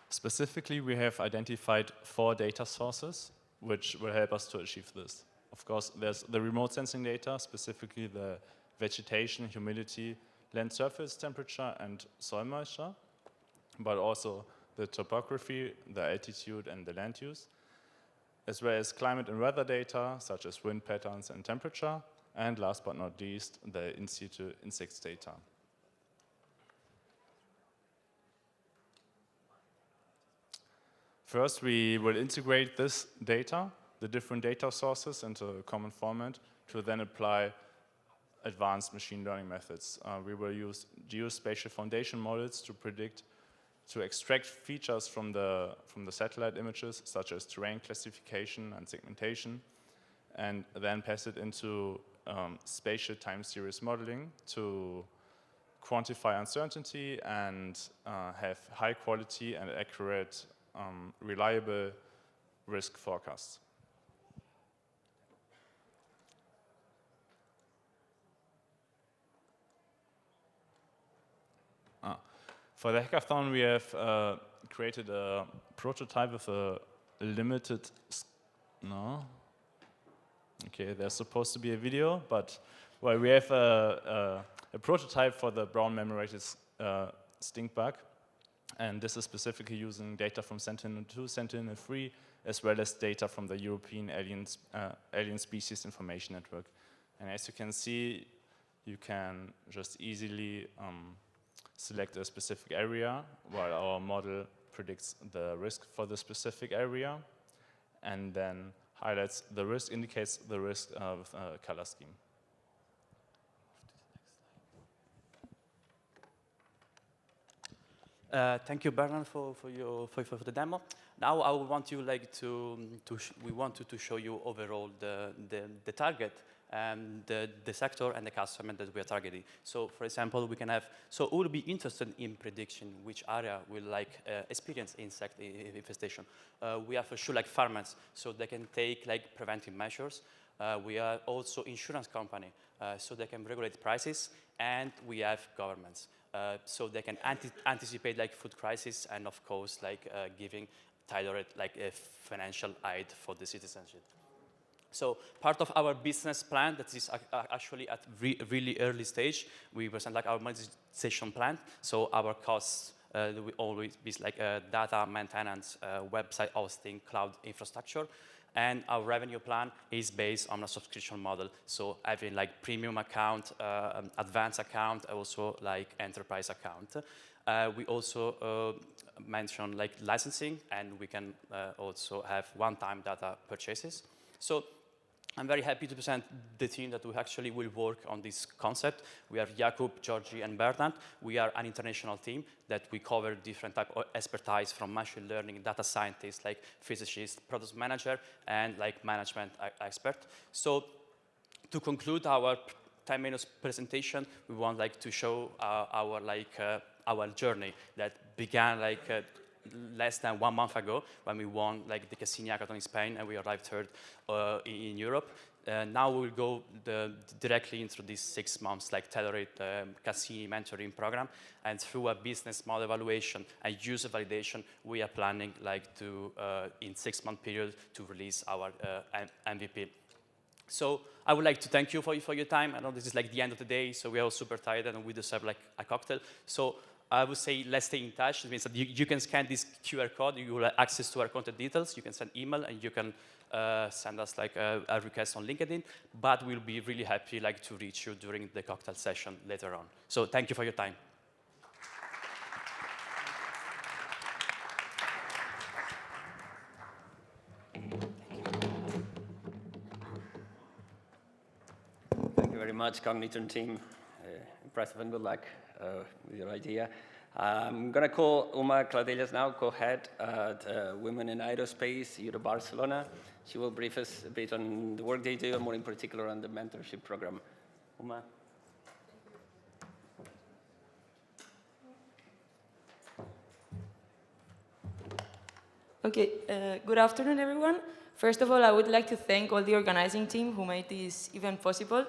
Specifically, we have identified 4 data sources which will help us to achieve this. Of course, there's the remote sensing data, specifically the vegetation, humidity, land surface temperature, and soil moisture, but also the topography, the altitude, and the land use, as well as climate and weather data, such as wind patterns and temperature, and last but not least, the in-situ insects data. First, we will integrate this data, the different data sources, into a common format to then apply advanced machine learning methods. We will use geospatial foundation models to extract features from the satellite images, such as terrain classification and segmentation, and then pass it into spatial time series modeling to quantify uncertainty and have high quality and accurate reliable risk forecasts. For the hackathon, we have created a prototype with a limited. No. Okay, there's supposed to be a video, but well, we have a prototype for the brown marmorated stink bug. And this is specifically using data from Sentinel-2, Sentinel-3, as well as data from the European Alien Species Information Network. And as you can see, you can just easily select a specific area, while our model predicts the risk for the specific area, and then highlights the risk, indicates the risk with a color scheme. Thank you, Bernard, for the demo. Now I want you we want to show you overall the target and the sector and the customer that we are targeting. So, for example, we can have who will be interested in prediction which area will experience insect infestation. We have for sure farmers, so they can take preventive measures. We are also insurance company, so they can regulate prices, and we have governments. So they can anticipate food crisis, and of course giving tailored financial aid for the citizenship. So part of our business plan that is actually at really early stage, we present our monetization plan. So our costs will always be data maintenance, website hosting, cloud infrastructure. And our revenue plan is based on a subscription model. So having premium account, advanced account, also enterprise account. We also mention licensing, and we can also have one-time data purchases. So I'm very happy to present the team that we actually will work on this concept. We have Jakub, Georgi, and Bernard. We are an international team that we cover different type of expertise from machine learning, data scientists, physicists, product manager, and management expert. So to conclude our 10 minutes presentation, we want to show our journey that began less than 1 month ago when we won the CASSINI Hackathon in Spain, and we arrived third in Europe. now we'll go directly into these 6 months, like tailored Cassini mentoring program, and through a business model evaluation and user validation, we are planning like to, in 6-month period, to release our MVP. So I would like to thank you for your time. I know this is like the end of the day, so we are all super tired and we deserve like a cocktail. So I would say let's stay in touch. It means that you can scan this QR code, you will have access to our contact details, you can send email, and you can send us like a request on LinkedIn, but we'll be really happy like to reach you during the cocktail session later on. So thank you for your time. Thank you very much, Cognitum team. Impressive and good luck with your idea. I'm going to call Uma Cladellas now, co-head at Women in Aerospace, Euro Barcelona. She will brief us a bit on the work they do, and more in particular on the mentorship program. Uma. Okay, good afternoon, everyone. First of all, I would like to thank all the organizing team who made this event possible.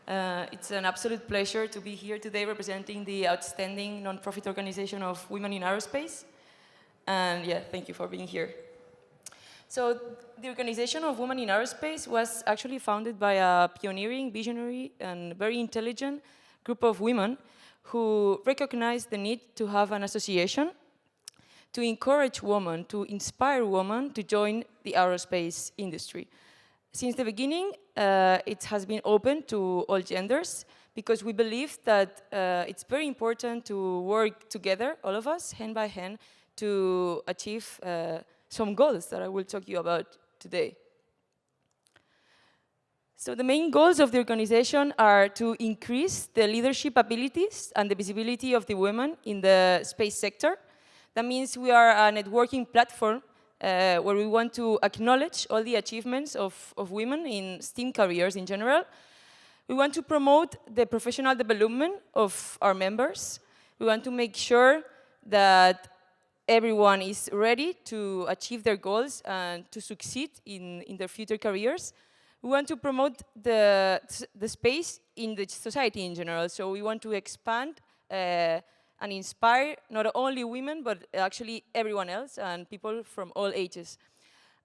It's an absolute pleasure to be here today representing the outstanding non-profit organization of Women in Aerospace. And yeah, thank you for being here. So the organization of Women in Aerospace was actually founded by a pioneering, visionary, and very intelligent group of women who recognized the need to have an association to encourage women, to inspire women to join the aerospace industry. Since the beginning, it has been open to all genders because we believe that it's very important to work together, all of us, hand by hand, to achieve some goals that I will talk to you about today. So the main goals of the organization are to increase the leadership abilities and the visibility of the women in the space sector. That means we are a networking platform where we want to acknowledge all the achievements of women in STEAM careers in general. We want to promote the professional development of our members. We want to make sure that everyone is ready to achieve their goals and to succeed in their future careers. We want to promote the space in the society in general. So we want to expand and inspire not only women, but actually everyone else and people from all ages.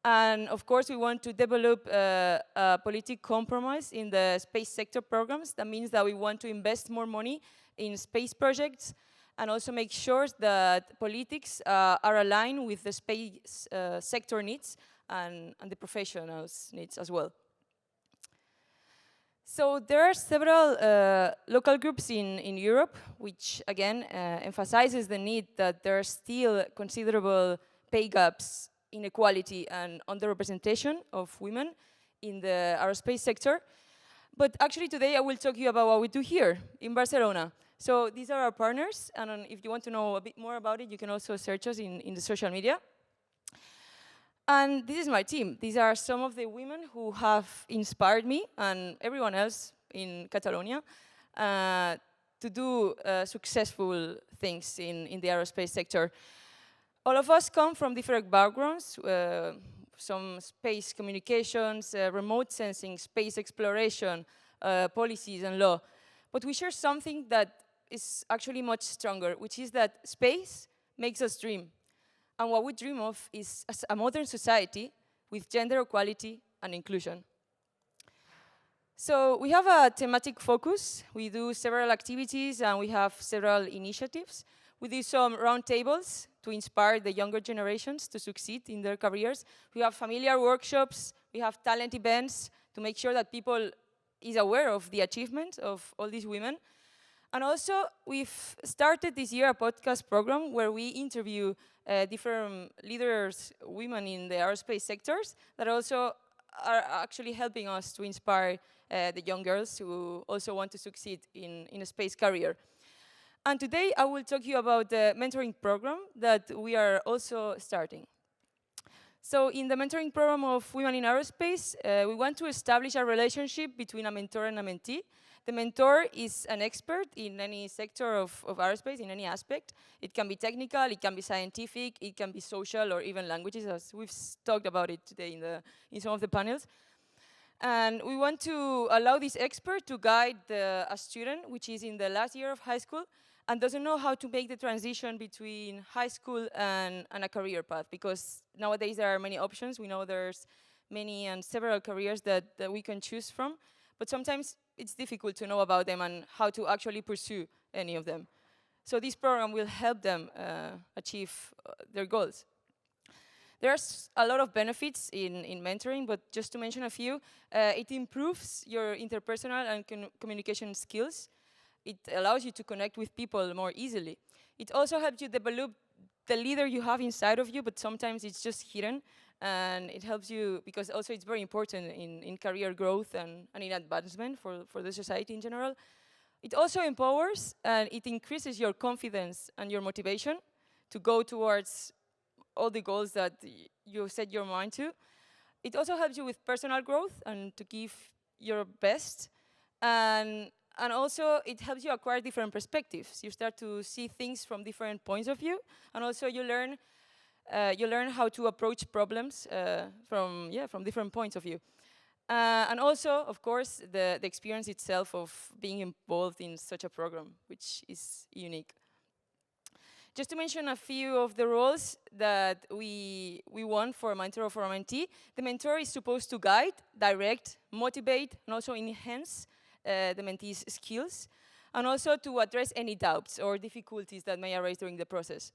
And of course, we want to develop a political compromise in the space sector programs. That means that we want to invest more money in space projects and also make sure that politics are aligned with the space sector needs and the professionals' needs as well. So there are several local groups in Europe, which again emphasizes the need that there are still considerable pay gaps, inequality, and underrepresentation of women in the aerospace sector. But actually today I will talk to you about what we do here in Barcelona. So these are our partners, and if you want to know a bit more about it, you can also search us in the social media. And this is my team. These are some of the women who have inspired me and everyone else in Catalonia to do successful things in the aerospace sector. All of us come from different backgrounds, some space communications, remote sensing, space exploration, policies and law. But we share something that is actually much stronger, which is that space makes us dream. And what we dream of is a modern society with gender equality and inclusion. So we have a thematic focus. We do several activities and we have several initiatives. We do some roundtables to inspire the younger generations to succeed in their careers. We have familiar workshops. We have talent events to make sure that people is aware of the achievements of all these women. And also, we've started this year a podcast program where we interview different leaders, women in the aerospace sectors that also are actually helping us to inspire the young girls who also want to succeed in a space career. And today I will talk to you about the mentoring program that we are also starting. So in the mentoring program of Women in Aerospace, we want to establish a relationship between a mentor and a mentee. The mentor is an expert in any sector of aerospace, in any aspect. It can be technical, it can be scientific, it can be social, or even languages, as we've talked about it today in some of the panels. And we want to allow this expert to guide a student which is in the last year of high school and doesn't know how to make the transition between high school and a career path, because nowadays there are many options. We know there's many and several careers that we can choose from, but sometimes it's difficult to know about them and how to actually pursue any of them. So this program will help them achieve their goals. There's a lot of benefits in mentoring, but just to mention a few, it improves your interpersonal and communication skills. It allows you to connect with people more easily. It also helps you develop the leader you have inside of you, but sometimes it's just hidden. And it helps you, because also it's very important in career growth and in advancement for the society in general. It also empowers and it increases your confidence and your motivation to go towards all the goals that you set your mind to. It also helps you with personal growth and to give your best. And also it helps you acquire different perspectives. You start to see things from different points of view. And also you learn how to approach problems from different points of view. And also, of course, the experience itself of being involved in such a program, which is unique. Just to mention a few of the roles that we want for a mentor or for a mentee, the mentor is supposed to guide, direct, motivate, and also enhance the mentee's skills, and also to address any doubts or difficulties that may arise during the process.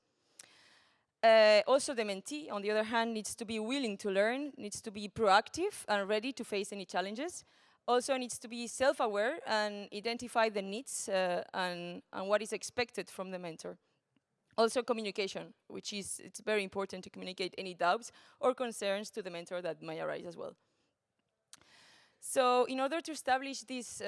Also, the mentee, on the other hand, needs to be willing to learn, needs to be proactive and ready to face any challenges. Also needs to be self-aware and identify the needs and what is expected from the mentor. Also communication, which is, it's very important to communicate any doubts or concerns to the mentor that may arise as well. So in order to establish this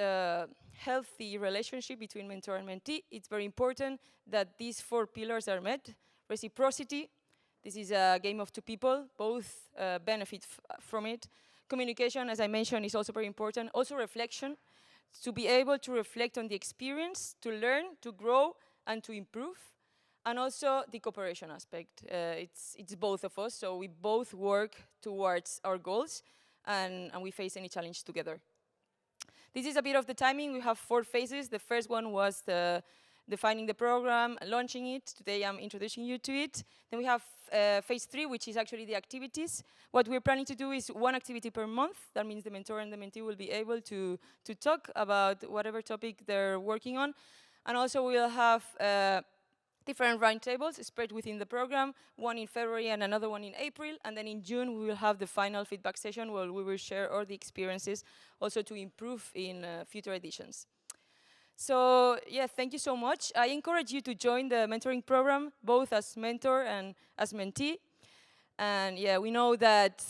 healthy relationship between mentor and mentee, it's very important that these 4 pillars are met. Reciprocity, this is a game of 2 people, both benefit from it. Communication, as I mentioned, is also very important. Also reflection, to be able to reflect on the experience, to learn, to grow, and to improve. And also the cooperation aspect. It's both of us, so we both work towards our goals and we face any challenge together. This is a bit of the timing. We have 4 phases. The first one was defining the program, launching it. Today I'm introducing you to it. Then we have phase 3, which is actually the activities. What we're planning to do is 1 activity per month. That means the mentor and the mentee will be able to talk about whatever topic they're working on. And also we'll have different roundtables spread within the program, one in February and another one in April, and then in June we will have the final feedback session where we will share all the experiences also to improve in future editions. So yeah, thank you so much. I encourage you to join the mentoring program, both as mentor and as mentee. And yeah, we know that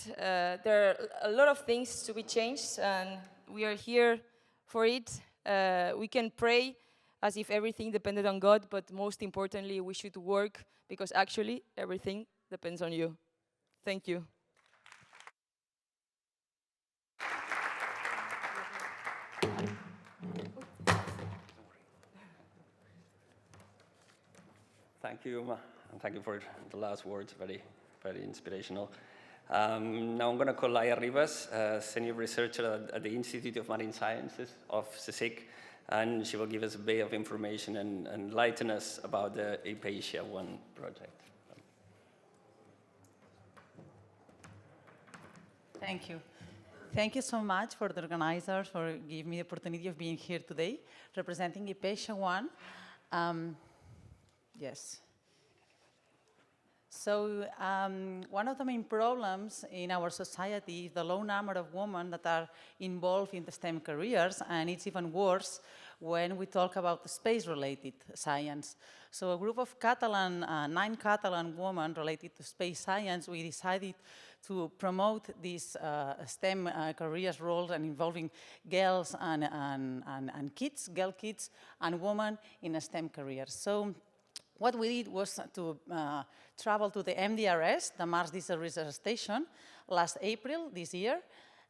there are a lot of things to be changed, and we are here for it. We can pray as if everything depended on God, but most importantly, we should work because actually everything depends on you. Thank you. Thank you, Uma, and thank you for the last words, very, very inspirational. Now I'm going to call Laar Rivas, senior researcher at the Institute of Marine Sciences of CSIC, and she will give us a bit of information and enlighten us about the Hypatia I project. Thank you. Thank you so much for the organizers for giving me the opportunity of being here today, representing Hypatia I. Yes. So one of the main problems in our society is the low number of women that are involved in the STEM careers, and it's even worse when we talk about the space-related science. So a group of 9 Catalan women related to space science, we decided to promote these STEM careers roles and involving girls and kids, girl kids and women in STEM careers. So what we did was to travel to the MDRS, the Mars Diesel Research Station, last April this year.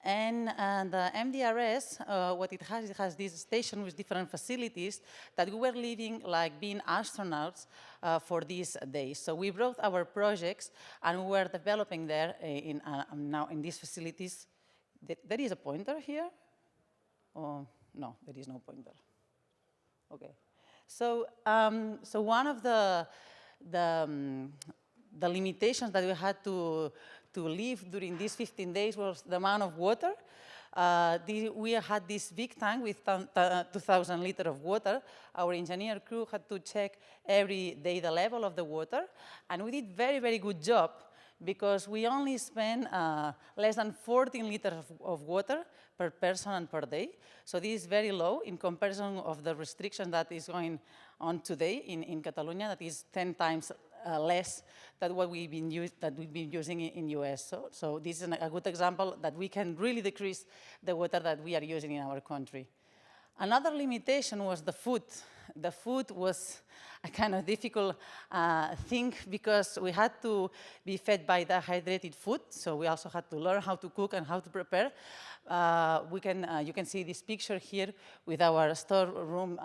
And the MDRS, what it has this station with different facilities that we were living like being astronauts for these days. So we brought our projects and we were developing there now in these facilities. There is a pointer here? Oh, no, there is no pointer. Okay. So, so one of the limitations that we had to live during these 15 days was the amount of water. We had this big tank with 2,000 liters of water. Our engineer crew had to check every day the level of the water, and we did very, very good job because we only spent less than 14 liters of water per person and per day. So this is very low in comparison of the restriction that is going on today in Catalonia, that is 10 times less than what we've been using in US. So this is a good example that we can really decrease the water that we are using in our country. Another limitation was the food. The food was a kind of difficult thing because we had to be fed by dehydrated food, so we also had to learn how to cook and how to prepare. You can see this picture here with our storeroom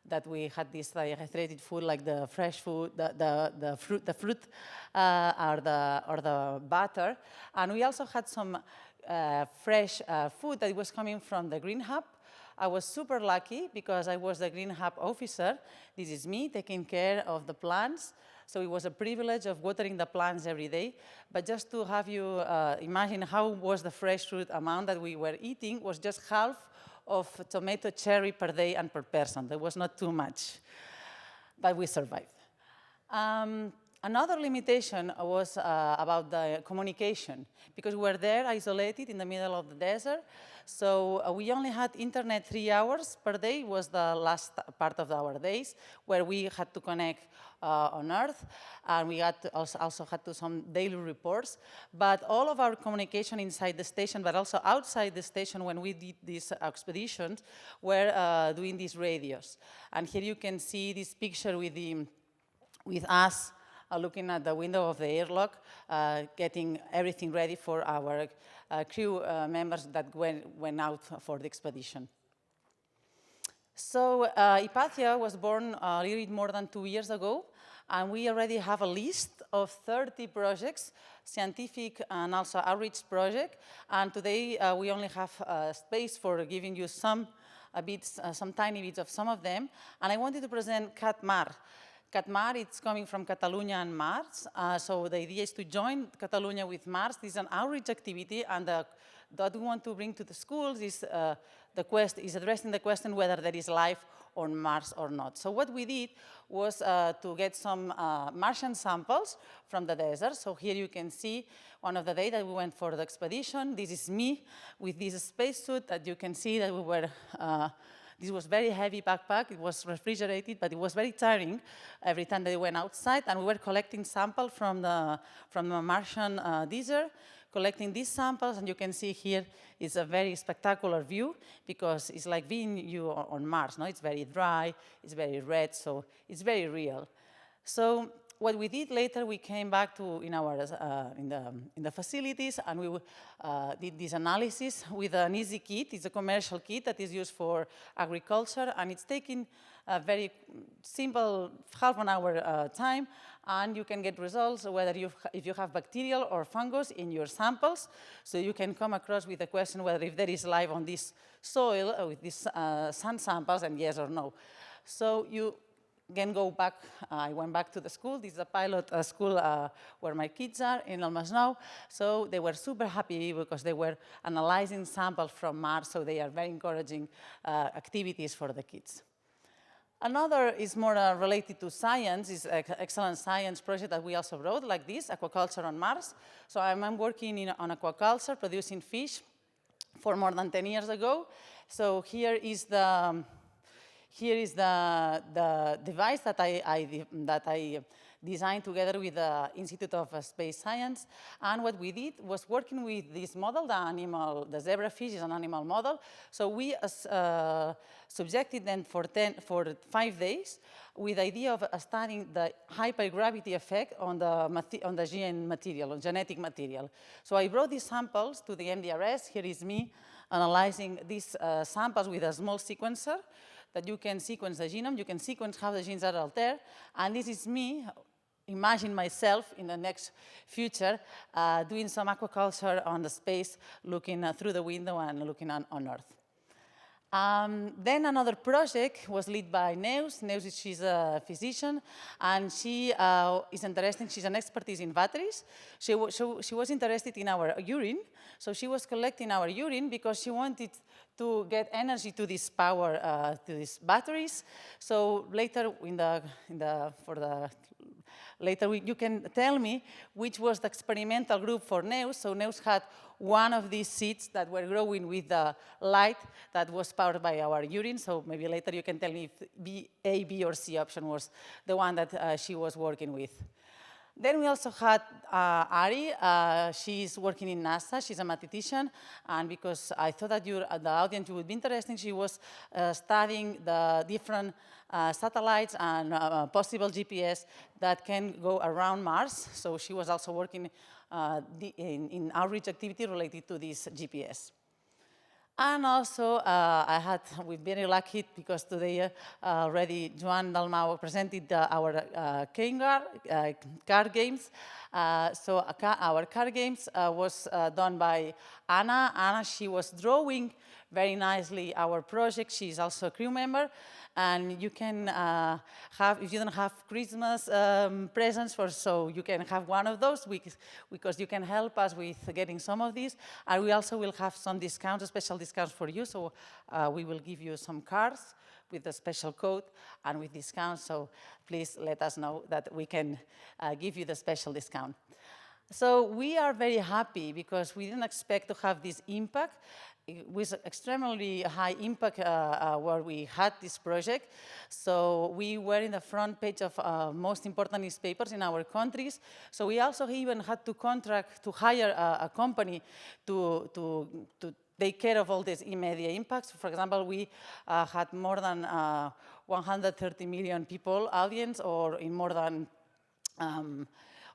that we had this dehydrated food, like the fresh food, the fruit, or the butter, and we also had some fresh food that was coming from the Green Hub. I was super lucky because I was the Green Hub officer. This is me taking care of the plants. So it was a privilege of watering the plants every day. But just to have you imagine how was the fresh fruit amount that we were eating was just half of tomato cherry per day and per person. There was not too much, but we survived. Another limitation was about the communication, because we were there isolated in the middle of the desert. So we only had internet 3 hours per day, was the last part of our days, where we had to connect on Earth, and we had to also had to some daily reports. But all of our communication inside the station, but also outside the station when we did these expeditions, were doing these radios. And here you can see this picture with us looking at the window of the airlock, getting everything ready for our crew members that went out for the expedition. So Hypatia was born a little bit more than 2 years ago, and we already have a list of 30 projects, scientific and also outreach project. And today we only have space for giving you some tiny bits of some of them. And I wanted to present CatMar. CatMar, it's coming from Catalonia and Mars. So the idea is to join Catalonia with Mars. This is an outreach activity, and that we want to bring to the schools is addressing the question whether there is life on Mars or not. So what we did was to get some Martian samples from the desert. So here you can see one of the days that we went for the expedition. This is me with this spacesuit that you can see that we were this was very heavy backpack. It was refrigerated, but it was very tiring every time that we went outside. And we were collecting samples from the Martian desert, collecting these samples. And you can see here it's a very spectacular view because it's like being you on Mars. No? It's very dry, it's very red, so it's very real. So what we did later, we came back to in the facilities, and we did this analysis with an easy kit. It's a commercial kit that is used for agriculture, and it's taking a very simple half an hour time, and you can get results whether if you have bacterial or fungus in your samples. So you can come across with the question whether if there is life on this soil with these sand samples, and yes or no. So you can go back. I went back to the school. This is a pilot school where my kids are in El Masnou. So they were super happy because they were analyzing samples from Mars, so they are very encouraging activities for the kids. Another is more related to science, is an excellent science project that we also wrote, like this, aquaculture on Mars. So I'm working on aquaculture, producing fish for more than 10 years ago. So here is the device that I designed together with the Institute of Space Science. And what we did was working with this model, the zebrafish is an animal model. So we subjected them for 5 days with the idea of studying the hypergravity effect on the gene material, on genetic material. So I brought these samples to the MDRS. Here is me analyzing these samples with a small sequencer that you can sequence the genome, you can sequence how the genes are altered, and this is me imagine myself in the next future doing some aquaculture on the space, looking through the window and looking on Earth. Then another project was led by Neus. She's a physician, and she is interested, she's an expertise in batteries. She was interested in our urine, so she was collecting our urine because she wanted to get energy to this power, to these batteries. So later, later you can tell me which was the experimental group for Neus. So Neus had one of these seeds that were growing with the light that was powered by our urine. So maybe later you can tell me if A, B, or C option was the one that she was working with. Then we also had Ari. She's working in NASA. She's a mathematician. And because I thought that the audience would be interested, she was studying the different satellites and possible GPS that can go around Mars. So she was also working in outreach activity related to this GPS. And also, we're very lucky because today already Joan Dalmau presented our card games. So our card games was done by Anna. Anna, she was drawing very nicely our project. She's also a crew member. And you can have, if you don't have Christmas presents, so you can have one of those because you can help us with getting some of these. And we also will have some discounts, special discounts for you. So we will give you some cards with a special code and with discounts. So please let us know that we can give you the special discount. So we are very happy because we didn't expect to have this impact. It was extremely high impact where we had this project. So we were in the front page of most important newspapers in our countries. So we also even had to contract to hire a company to take care of all these immediate impacts. For example, we had more than 130 million people audience, or in more than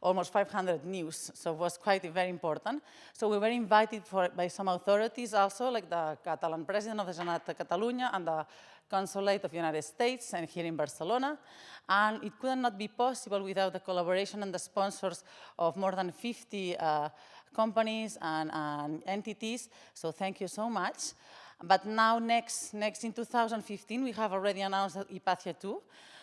almost 500 news, so it was quite very important. So we were invited by some authorities also, like the Catalan president of the Senat de Catalonia and the Consulate of the United States and here in Barcelona. And it could not be possible without the collaboration and the sponsors of more than 50 companies and entities, so thank you so much. But now next in 2015, we have already announced Hypatia II.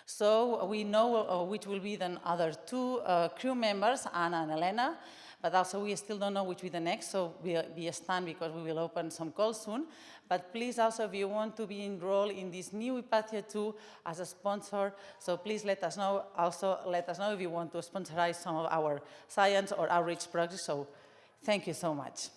So we know which will be the other two crew members, Anna and Elena, but also we still don't know which will be the next, so be a stand because we will open some calls soon. But please also, if you want to be enrolled in this new Hypatia II as a sponsor, so please let us know. Also let us know if you want to sponsorize some of our science or outreach projects, so thank you so much.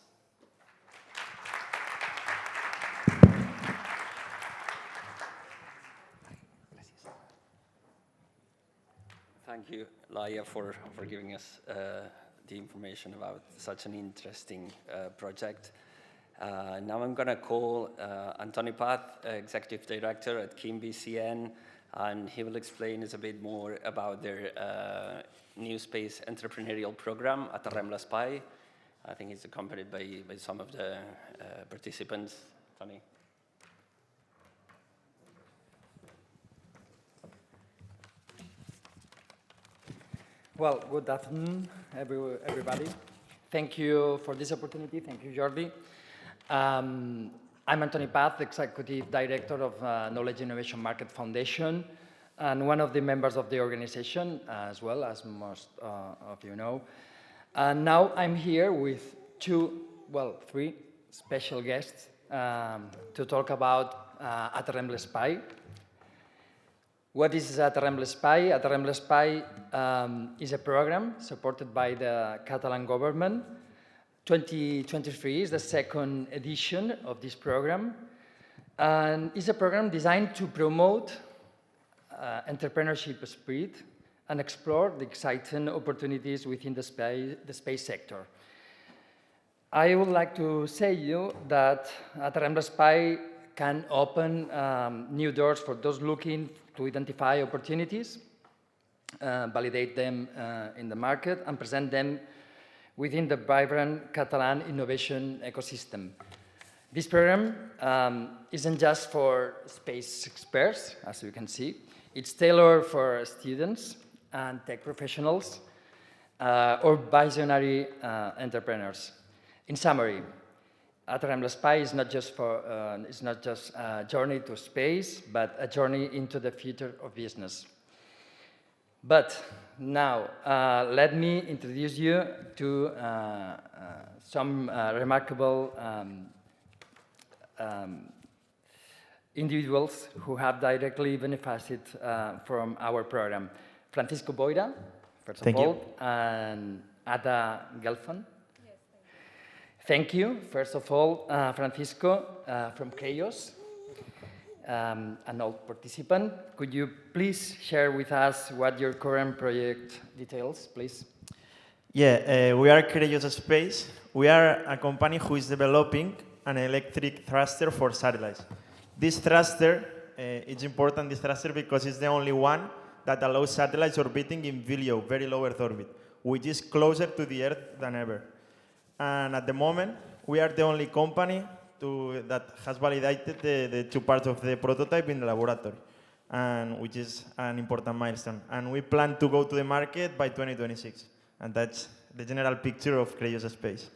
Thank you, Laia, for giving us the information about such an interesting project. Now I'm going to call Antoni Paz, Executive Director at KIMbcn, and he will explain us a bit more about their NewSpace entrepreneurial program, Aterrem l'espai. I think he's accompanied by some of the participants. Tony. Well, good afternoon, everybody. Thank you for this opportunity. Thank you, Jordi. I'm Antoni Paz, Executive Director of Knowledge Innovation Market Foundation, and one of the members of the organization, as well as most of you know. And now I'm here with three special guests to talk about Aterrem l'espai. What is Aterrem l'espai? Aterrem l'espai is a program supported by the Catalan government. 2023 is the second edition of this program, and it's a program designed to promote entrepreneurship spirit and explore the exciting opportunities within the space sector. I would like to say you that Aterrem l'espai can open new doors for those looking to identify opportunities, validate them in the market, and present them within the vibrant Catalan innovation ecosystem. This program isn't just for space experts, as you can see. It's tailored for students and tech professionals, or visionary entrepreneurs. In summary, Aterrem is not just a journey to space, but a journey into the future of business. But now, let me introduce you to some remarkable individuals who have directly benefited from our program. Francisco Boira, first of all, and Ada Gelfand. Thank you, first of all, Francisco from CASSINI, an old participant. Could you please share with us what your current project details, please? Yeah, we are Aerospace. We are a company who is developing an electric thruster for satellites. This thruster, it's important, this thruster, because it's the only one that allows satellites orbiting in VLEO, very low Earth orbit, which is closer to the Earth than ever. And at the moment, we are the only company that has validated the two parts of the prototype in the laboratory, and which is an important milestone. And we plan to go to the market by 2026. And that's the general picture of Aerospace.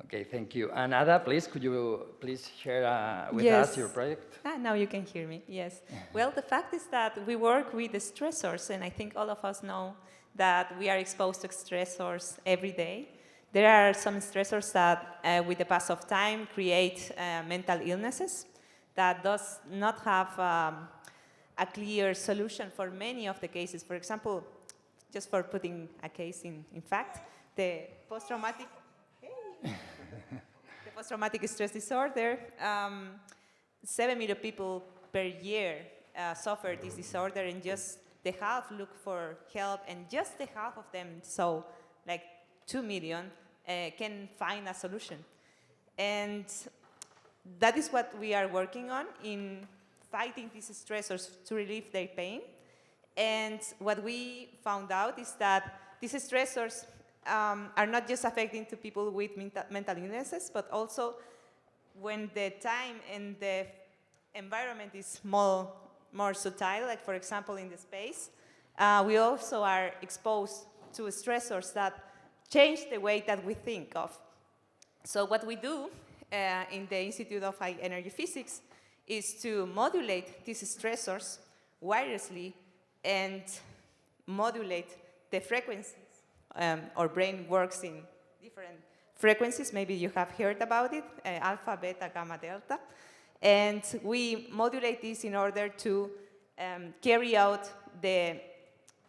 Okay, thank you. And Ada, please, could you please share with us your project? Now you can hear me, yes. Well, the fact is that we work with the stressors, and I think all of us know that we are exposed to stressors every day. There are some stressors that, with the pass of time, create mental illnesses that does not have a clear solution for many of the cases. For example, just for putting a case in fact, the post-traumatic stress disorder, 7 million people per year suffer this disorder, and just the half look for help, and just the half of them, so like 2 million, can find a solution. And that is what we are working on in fighting these stressors to relieve their pain. And what we found out is that these stressors are not just affecting to people with mental illnesses, but also when the time and the environment is more subtle, like for example in the space, we also are exposed to stressors that change the way that we think of. So what we do in the Institute of High Energy Physics is to modulate these stressors wirelessly and modulate the frequencies. Our brain works in different frequencies. Maybe you have heard about it, alpha, beta, gamma, delta. And we modulate this in order to carry out the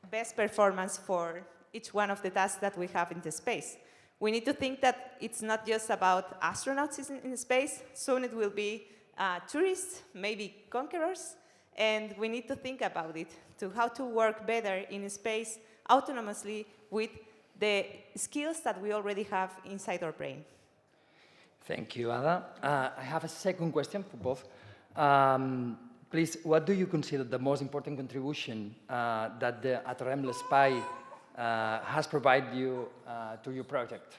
best performance for each one of the tasks that we have in the space. We need to think that it's not just about astronauts in space. Soon it will be tourists, maybe conquerors, and we need to think about it, to how to work better in space autonomously with the skills that we already have inside our brain. Thank you, Ada. I have a second question for both. Please, what do you consider the most important contribution that the Aterrem SPY has provided you to your project?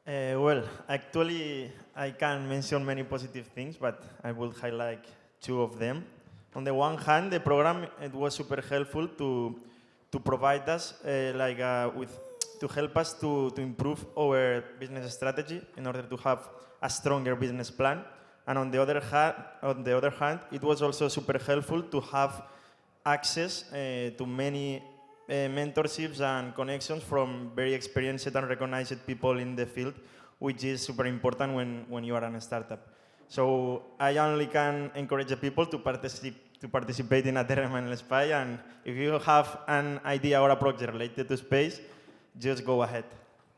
Well, actually, I can mention many positive things, but I will highlight 2 of them. On the one hand, the program, it was super helpful to provide us to help us to improve our business strategy in order to have a stronger business plan. And on the other hand, it was also super helpful to have access to many mentorships and connections from very experienced and recognized people in the field, which is super important when you are a startup. So I only can encourage the people to participate in Aterrem and SPY, and if you have an idea or a project related to space, just go ahead.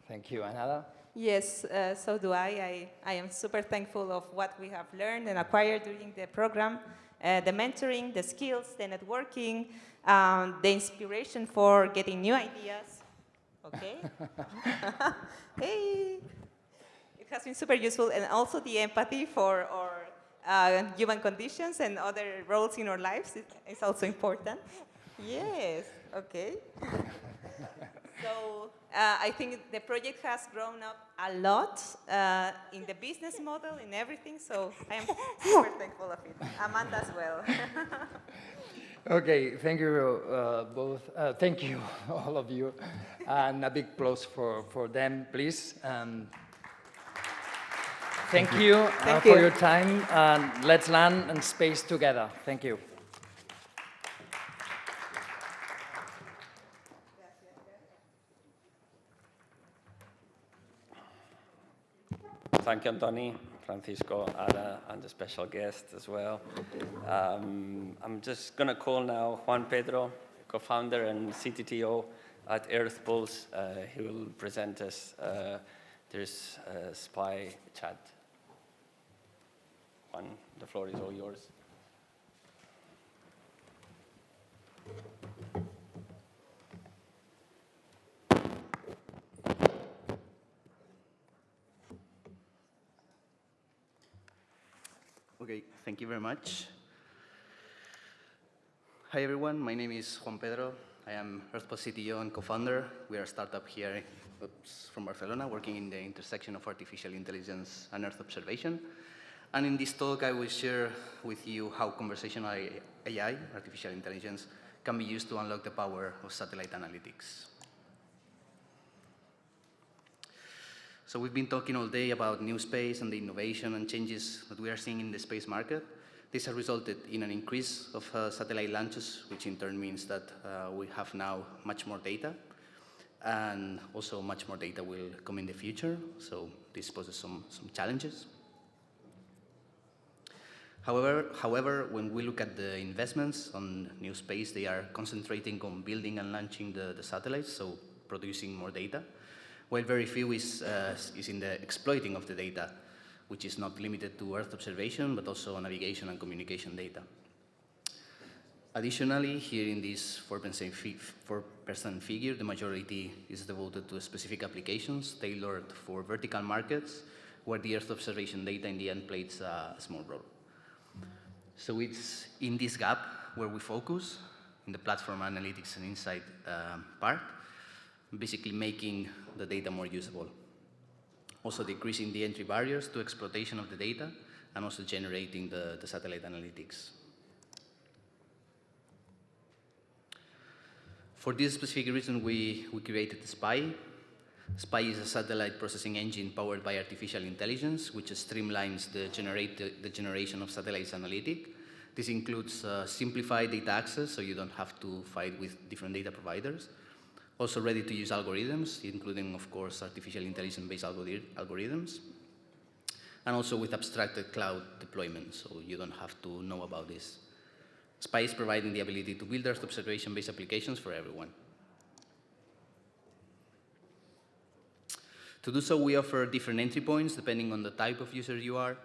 Thank you. Anada? Yes, so do I. I am super thankful of what we have learned and acquired during the program, the mentoring, the skills, the networking, the inspiration for getting new ideas. Okay? Hey! It has been super useful, and also the empathy for our human conditions and other roles in our lives is also important. Yes, okay. So I think the project has grown up a lot in the business model, in everything, so I am super thankful of it. Amanda as well. Okay, thank you both. Thank you, all of you. And a big applause for them, please. Thank you for your time. And let's land in space together. Thank you. Thank you, Antoni, Francisco, Ada, and the special guest as well. I'm just going to call now Juan Pedro, co-founder and CTTO at Earthpulse. He will present us there's a spy chat. Juan, the floor is all yours. Okay, thank you very much. Hi everyone, my name is Juan Pedro. I am Earthpulse CTO and co-founder. We are a startup here from Barcelona working in the intersection of artificial intelligence and Earth observation. And in this talk, I will share with you how conversational AI, artificial intelligence, can be used to unlock the power of satellite analytics. So we've been talking all day about NewSpace and the innovation and changes that we are seeing in the space market. This has resulted in an increase of satellite launches, which in turn means that we have now much more data. And also much more data will come in the future. So this poses some challenges. However, when we look at the investments on NewSpace, they are concentrating on building and launching the satellites, so producing more data, while very few is in the exploiting of the data, which is not limited to Earth observation, but also navigation and communication data. Additionally, here in this 4% figure, the majority is devoted to specific applications tailored for vertical markets, where the Earth observation data in the end plays a small role. So it's in this gap where we focus, in the platform analytics and insight part, basically making the data more usable. Also decreasing the entry barriers to exploitation of the data, and also generating the satellite analytics. For this specific reason, we created SPY. SPY is a satellite processing engine powered by artificial intelligence, which streamlines the generation of satellites analytic. This includes simplified data access, so you don't have to fight with different data providers. Also ready-to-use algorithms, including, of course, artificial intelligence-based algorithms. And also with abstracted cloud deployment, so you don't have to know about this. SPY is providing the ability to build Earth observation-based applications for everyone. To do so, we offer different entry points depending on the type of user you are.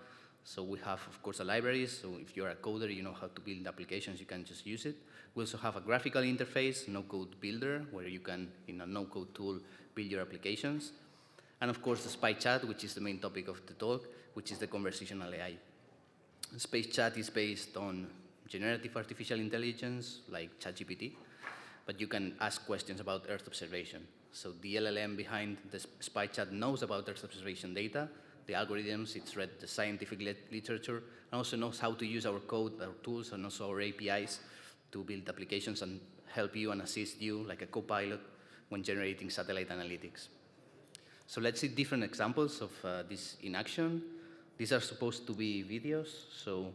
So we have, of course, a library. So if you're a coder, you know how to build applications, you can just use it. We also have a graphical interface, no-code builder, where you can, in a no-code tool, build your applications. And of course, the Spy Chat, which is the main topic of the talk, which is the conversational AI. Space Chat is based on generative artificial intelligence, like ChatGPT, but you can ask questions about Earth observation. So the LLM behind the Spy Chat knows about Earth observation data, the algorithms, it's read the scientific literature, and also knows how to use our code, our tools, and also our APIs to build applications and help you and assist you like a co-pilot when generating satellite analytics. So let's see different examples of this in action. These are supposed to be videos, so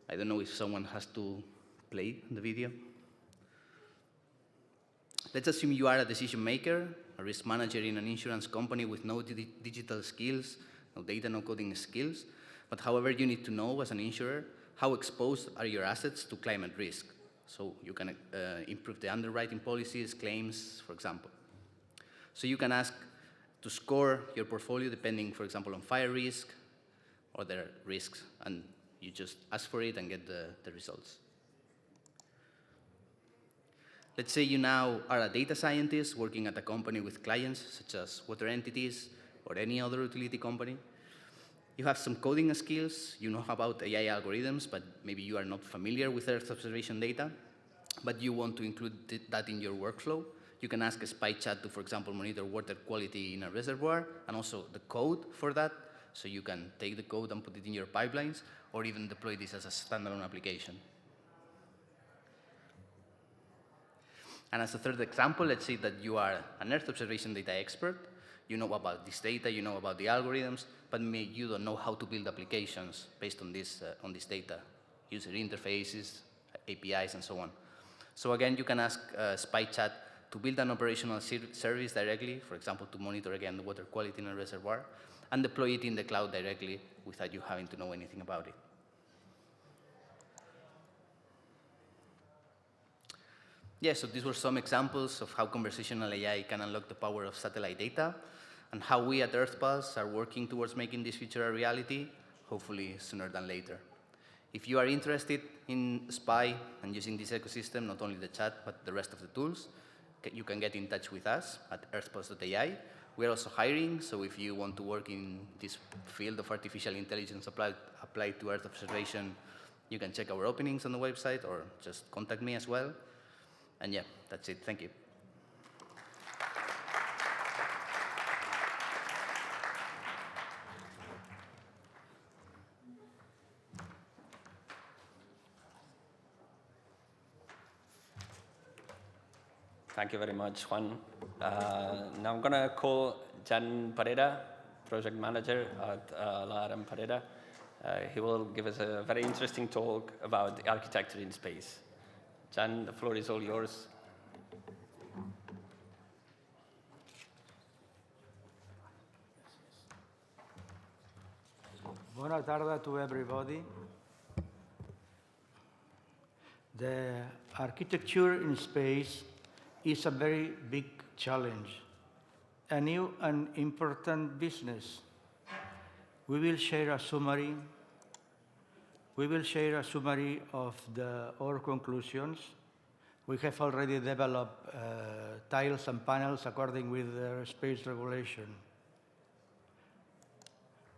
I don't know if someone has to play the video. Let's assume you are a decision maker, a risk manager in an insurance company with no digital skills, no data, no coding skills. But however, you need to know as an insurer how exposed are your assets to climate risk. So you can improve the underwriting policies, claims, for example. So you can ask to score your portfolio depending, for example, on fire risk or other risks. And you just ask for it and get the results. Let's say you now are a data scientist working at a company with clients, such as water entities or any other utility company. You have some coding skills, you know about AI algorithms, but maybe you are not familiar with Earth observation data, but you want to include that in your workflow. You can ask a Spy Chat to, for example, monitor water quality in a reservoir, and also the code for that, so you can take the code and put it in your pipelines, or even deploy this as a standalone application. And as a third example, let's say that you are an Earth observation data expert. You know about this data, you know about the algorithms, but maybe you don't know how to build applications based on this data, user interfaces, APIs, and so on. So again, you can ask SpyChat to build an operational service directly, for example, to monitor again the water quality in a reservoir, and deploy it in the cloud directly without you having to know anything about it. Yeah, so these were some examples of how conversational AI can unlock the power of satellite data, and how we at Earthpulse are working towards making this future a reality, hopefully sooner than later. If you are interested in Spy and using this ecosystem, not only the chat, but the rest of the tools, you can get in touch with us at earthpulse.ai. We are also hiring, so if you want to work in this field of artificial intelligence applied to Earth observation, you can check our openings on the website or just contact me as well. And yeah, that's it. Thank you. Thank you very much, Juan. Now I'm going to call Jan Perera, project manager at Laar and Perera. He will give us a very interesting talk about the architecture in space. Jan, the floor is all yours. Buona tarda to everybody. The architecture in space is a very big challenge, a new and important business. We will share a summary. We will share a summary of our conclusions. We have already developed tiles and panels according with the space regulation.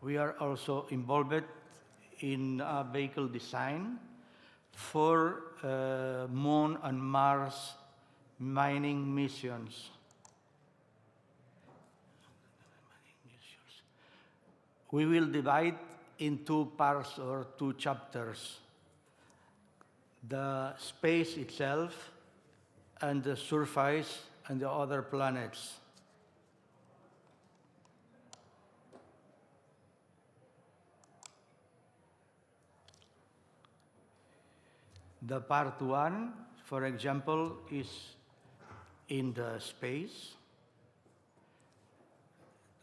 We are also involved in a vehicle design for Moon and Mars mining missions. We will divide in two parts or two chapters: the space itself and the surface and the other planets. The part one, for example, is in the space.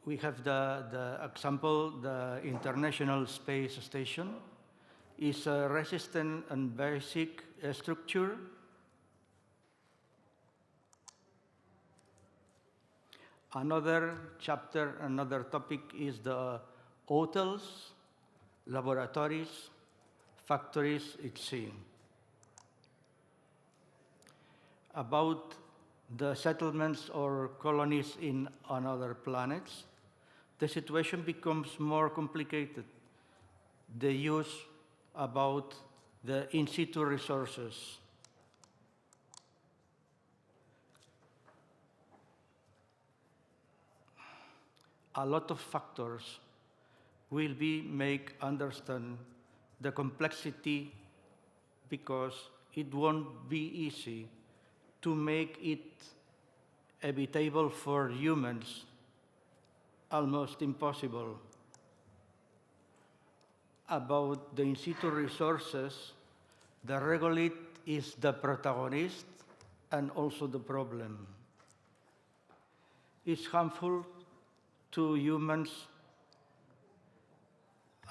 We have the example, the International Space Station is a resistant and basic structure. Another chapter, another topic is the hotels, laboratories, factories at sea. About the settlements or colonies on other planets, the situation becomes more complicated. The use about the in situ resources. A lot of factors will be make understand the complexity, because it won't be easy to make it habitable for humans, almost impossible. About the in situ resources, the regolith is the protagonist and also the problem. It's harmful to humans,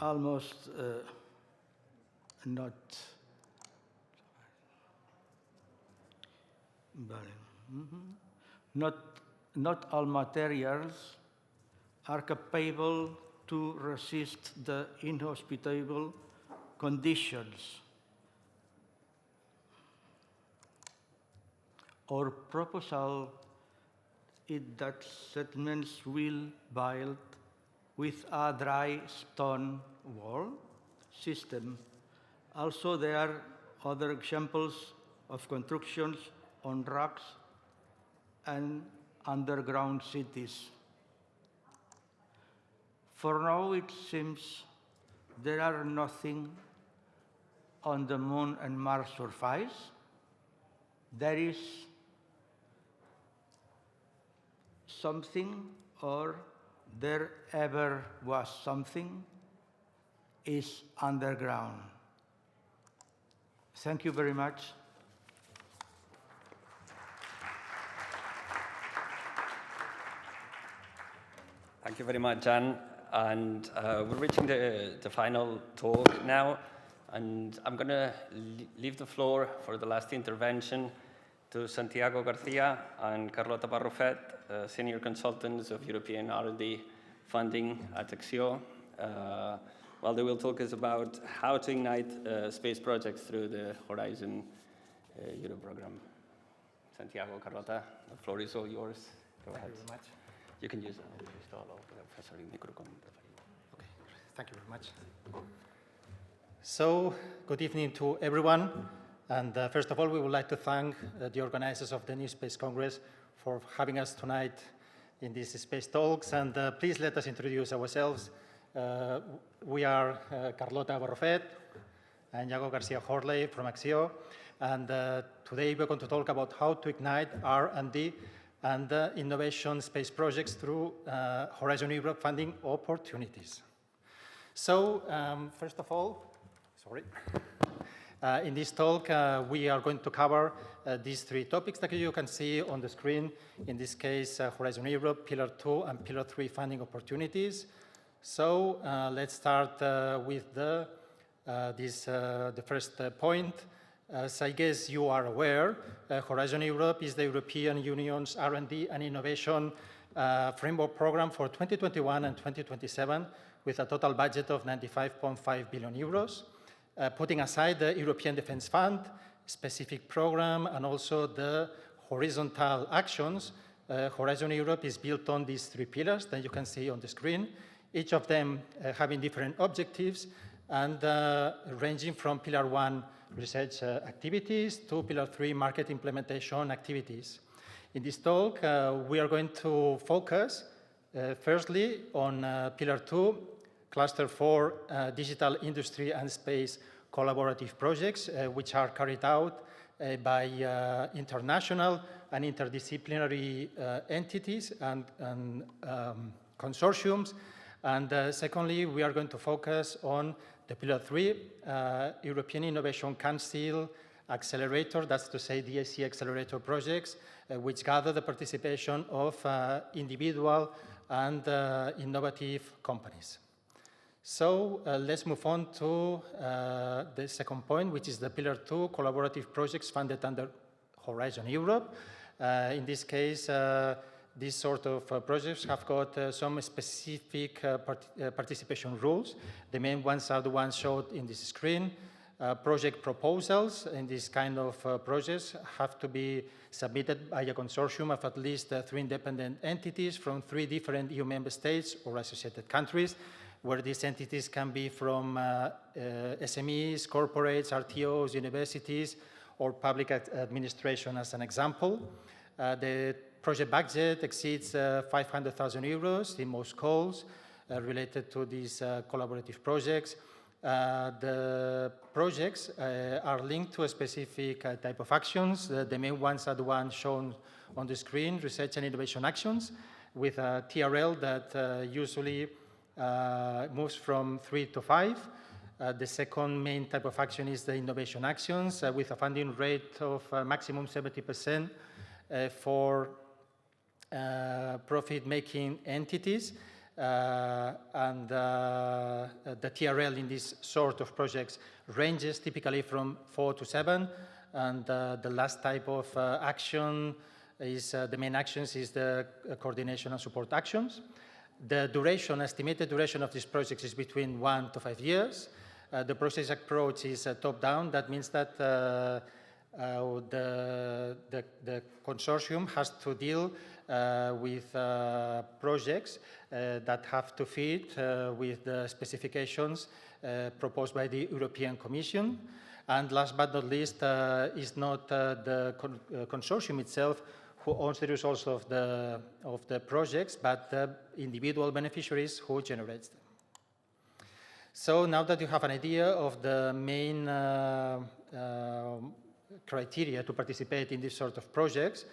almost not. Not all materials are capable to resist the inhospitable conditions. Our proposal is that settlements will build with a dry stone wall system. Also, there are other examples of constructions on rocks and underground cities. For now, it seems there are nothing on the Moon and Mars surface. There is something or there ever was something is underground. Thank you very much. Thank you very much, Jan. And we're reaching the final talk now. And I'm going to leave the floor for the last intervention to Santiago Garcia and Carlota Barrufet, senior consultants of European R&D funding at ACCIÓ. Well, they will talk us about how to ignite space projects through the Horizon Europe program. Santiago, Carlota, the floor is all yours. Go ahead. Thank you very much. You can use Okay, thank you very much. So, good evening to everyone. And first of all, we would like to thank the organizers of the NewSpace Congress for having us tonight in these space talks. And please let us introduce ourselves. We are Carlota Barrufet and Iago Garcia-Horley from ACCIÓ. And today we're going to talk about how to ignite R&D and innovation space projects through Horizon Europe funding opportunities. So, first of all, in this talk, we are going to cover these three topics that you can see on the screen. In this case, Horizon Europe, Pillar 2 and Pillar 3 funding opportunities. So let's start with the first point. As I guess you are aware, Horizon Europe is the European Union's R&D and innovation framework program for 2021 and 2027 with a total budget of 95.5 billion euros. Putting aside the European Defence Fund, specific program, and also the horizontal actions, Horizon Europe is built on these three pillars that you can see on the screen, each of them having different objectives and ranging from Pillar 1 research activities to Pillar 3 market implementation activities. In this talk, we are going to focus firstly on Pillar 2, Cluster 4, digital industry and space collaborative projects, which are carried out by international and interdisciplinary entities and consortiums. And secondly, we are going to focus on the Pillar 3, European Innovation Council Accelerator, that's to say DAC accelerator projects, which gather the participation of individual and innovative companies. So let's move on to the second point, which is the Pillar 2, collaborative projects funded under Horizon Europe. In this case, these sort of projects have got some specific participation rules. The main ones are the ones shown in this screen. Project proposals in this kind of projects have to be submitted by a consortium of at least 3 independent entities from 3 different EU member states or associated countries, where these entities can be from SMEs, corporates, RTOs, universities, or public administration as an example. The project budget exceeds 500,000 euros in most calls related to these collaborative projects. The projects are linked to a specific type of actions. The main ones are the ones shown on the screen, research and innovation actions, with a TRL that usually moves from 3 to 5. The second main type of action is the innovation actions with a funding rate of maximum 70% for profit-making entities. And the TRL in this sort of projects ranges typically from 4 to 7. And the last type of action is, the main actions is the coordination and support actions. The duration, estimated duration of these projects is between 1 to 5 years. The process approach is top-down. That means that the consortium has to deal with projects that have to fit with the specifications proposed by the European Commission. And last but not least, is not the consortium itself who owns the results of the projects, but the individual beneficiaries who generates them. So now that you have an idea of the main criteria to participate in this sort of projects,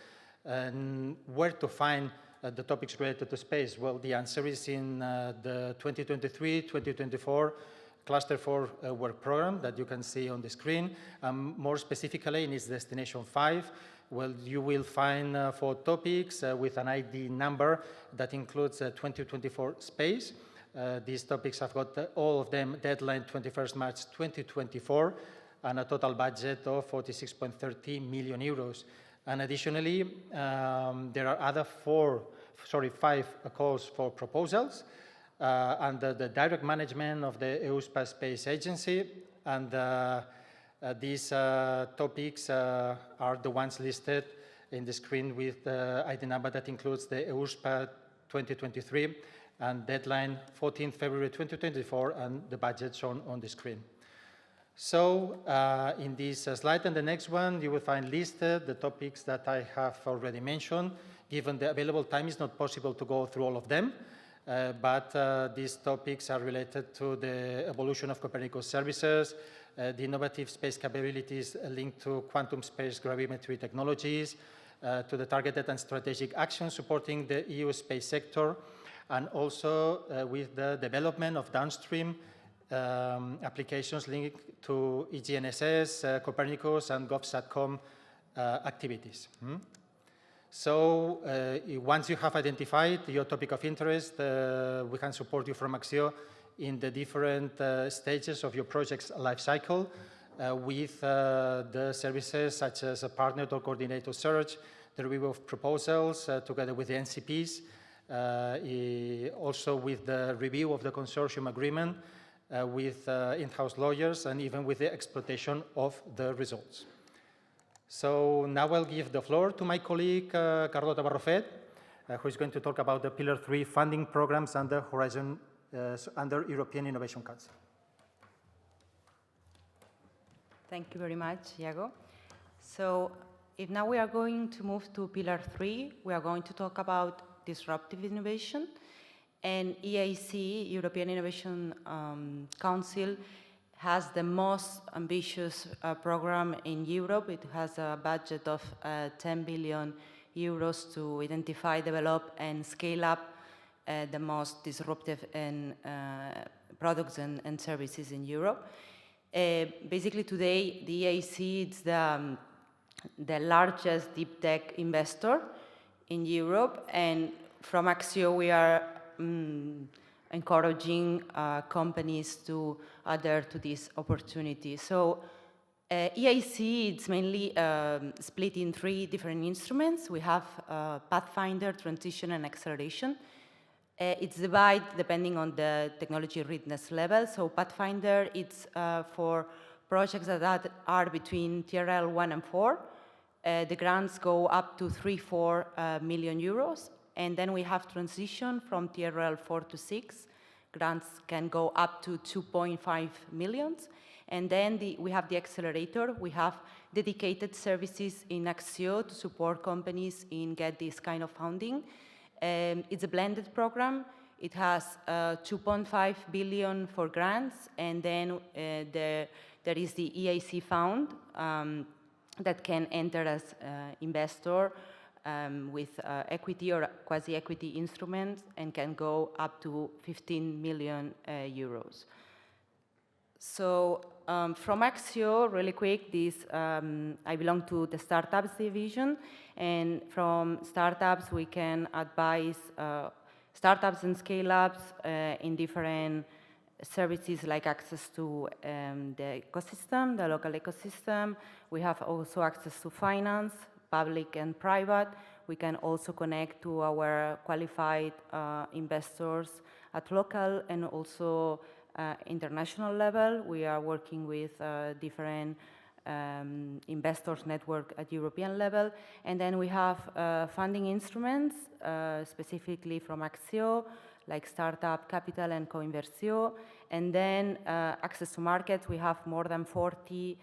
and where to find the topics related to space? Well, the answer is in the 2023-2024 Cluster 4 work program that you can see on the screen. More specifically, in its Destination 5, well, you will find 4 topics with an ID number that includes 2024 space. These topics have got all of them deadline 21st March 2024 and a total budget of 46.30 million euros. And additionally, there are 5 calls for proposals under the direct management of the EUSPA Space Agency, and these topics are the ones listed in the screen with the ID number that includes the EUSPA 2023 and deadline 14th February 2024 and the budget shown on the screen. So in this slide and the next one, you will find listed the topics that I have already mentioned. Given the available time, it's not possible to go through all of them, but these topics are related to the evolution of Copernicus services, the innovative space capabilities linked to quantum space gravimetry technologies, to the targeted and strategic actions supporting the EU space sector, and also with the development of downstream applications linked to EGNSS, Copernicus, and GovSatcom activities. So once you have identified your topic of interest, we can support you from ACCIÓ in the different stages of your project's life cycle with the services such as a partner or coordinator search, the review of proposals together with the NCPs, also with the review of the consortium agreement with in-house lawyers, and even with the exploitation of the results. So now I'll give the floor to my colleague, Carlota Barrufet, who is going to talk about the Pillar 3 funding programs under Horizon, under European Innovation Council. Thank you very much, Iago. So if now we are going to move to Pillar 3, we are going to talk about disruptive innovation. And EIC, European Innovation Council, has the most ambitious program in Europe. It has a budget of 10 billion euros to identify, develop, and scale up the most disruptive products and services in Europe. Basically, today, the EIC is the largest deep tech investor in Europe, and from ACCIÓ, we are encouraging companies to adhere to this opportunity. So EIC, it's mainly split in 3 different instruments. We have Pathfinder, Transition, and Acceleration. It's divided depending on the technology readiness level. So Pathfinder, it's for projects that are between TRL 1 and 4. The grants go up to 3-4 million euros. And then we have Transition from TRL 4 to 6. Grants can go up to 2.5 million. And then we have the Accelerator. We have dedicated services in ACCIÓ to support companies in get this kind of funding. It's a blended program. It has 2.5 billion for grants, and then there is the EIC fund that can enter as investor with equity or quasi-equity instruments and can go up to 15 million euros. So from ACCIÓ, really quick, I belong to the startups division, and from startups we can advise startups and scale-ups in different services like access to the ecosystem, the local ecosystem. We have also access to finance, public and private. We can also connect to our qualified investors at local and also international level. We are working with different investors network at European level. And then we have funding instruments, specifically from ACCIÓ, like Startup Capital and KIMbcn. And then access to markets, we have more than 40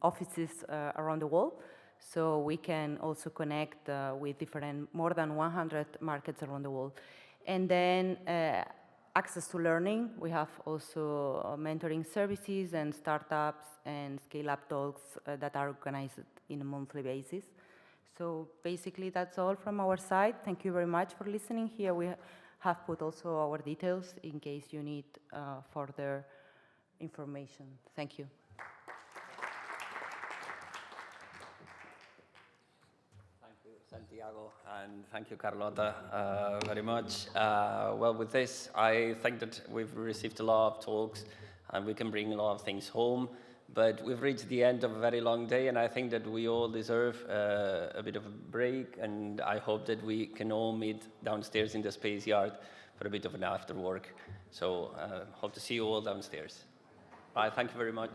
offices around the world. So we can also connect with more than 100 markets around the world. And then access to learning. We have also mentoring services and startups and scale-up talks that are organized in a monthly basis. So basically, that's all from our side. Thank you very much for listening. Here we have put also our details in case you need further information. Thank you. Thank you, Santiago, and thank you, Carlota, very much. Well, with this, I think that we've received a lot of talks, and we can bring a lot of things home. But we've reached the end of a very long day, and I think that we all deserve a bit of a break, and I hope that we can all meet downstairs in the space yard for a bit of an after work. So hope to see you all downstairs. Bye, thank you very much.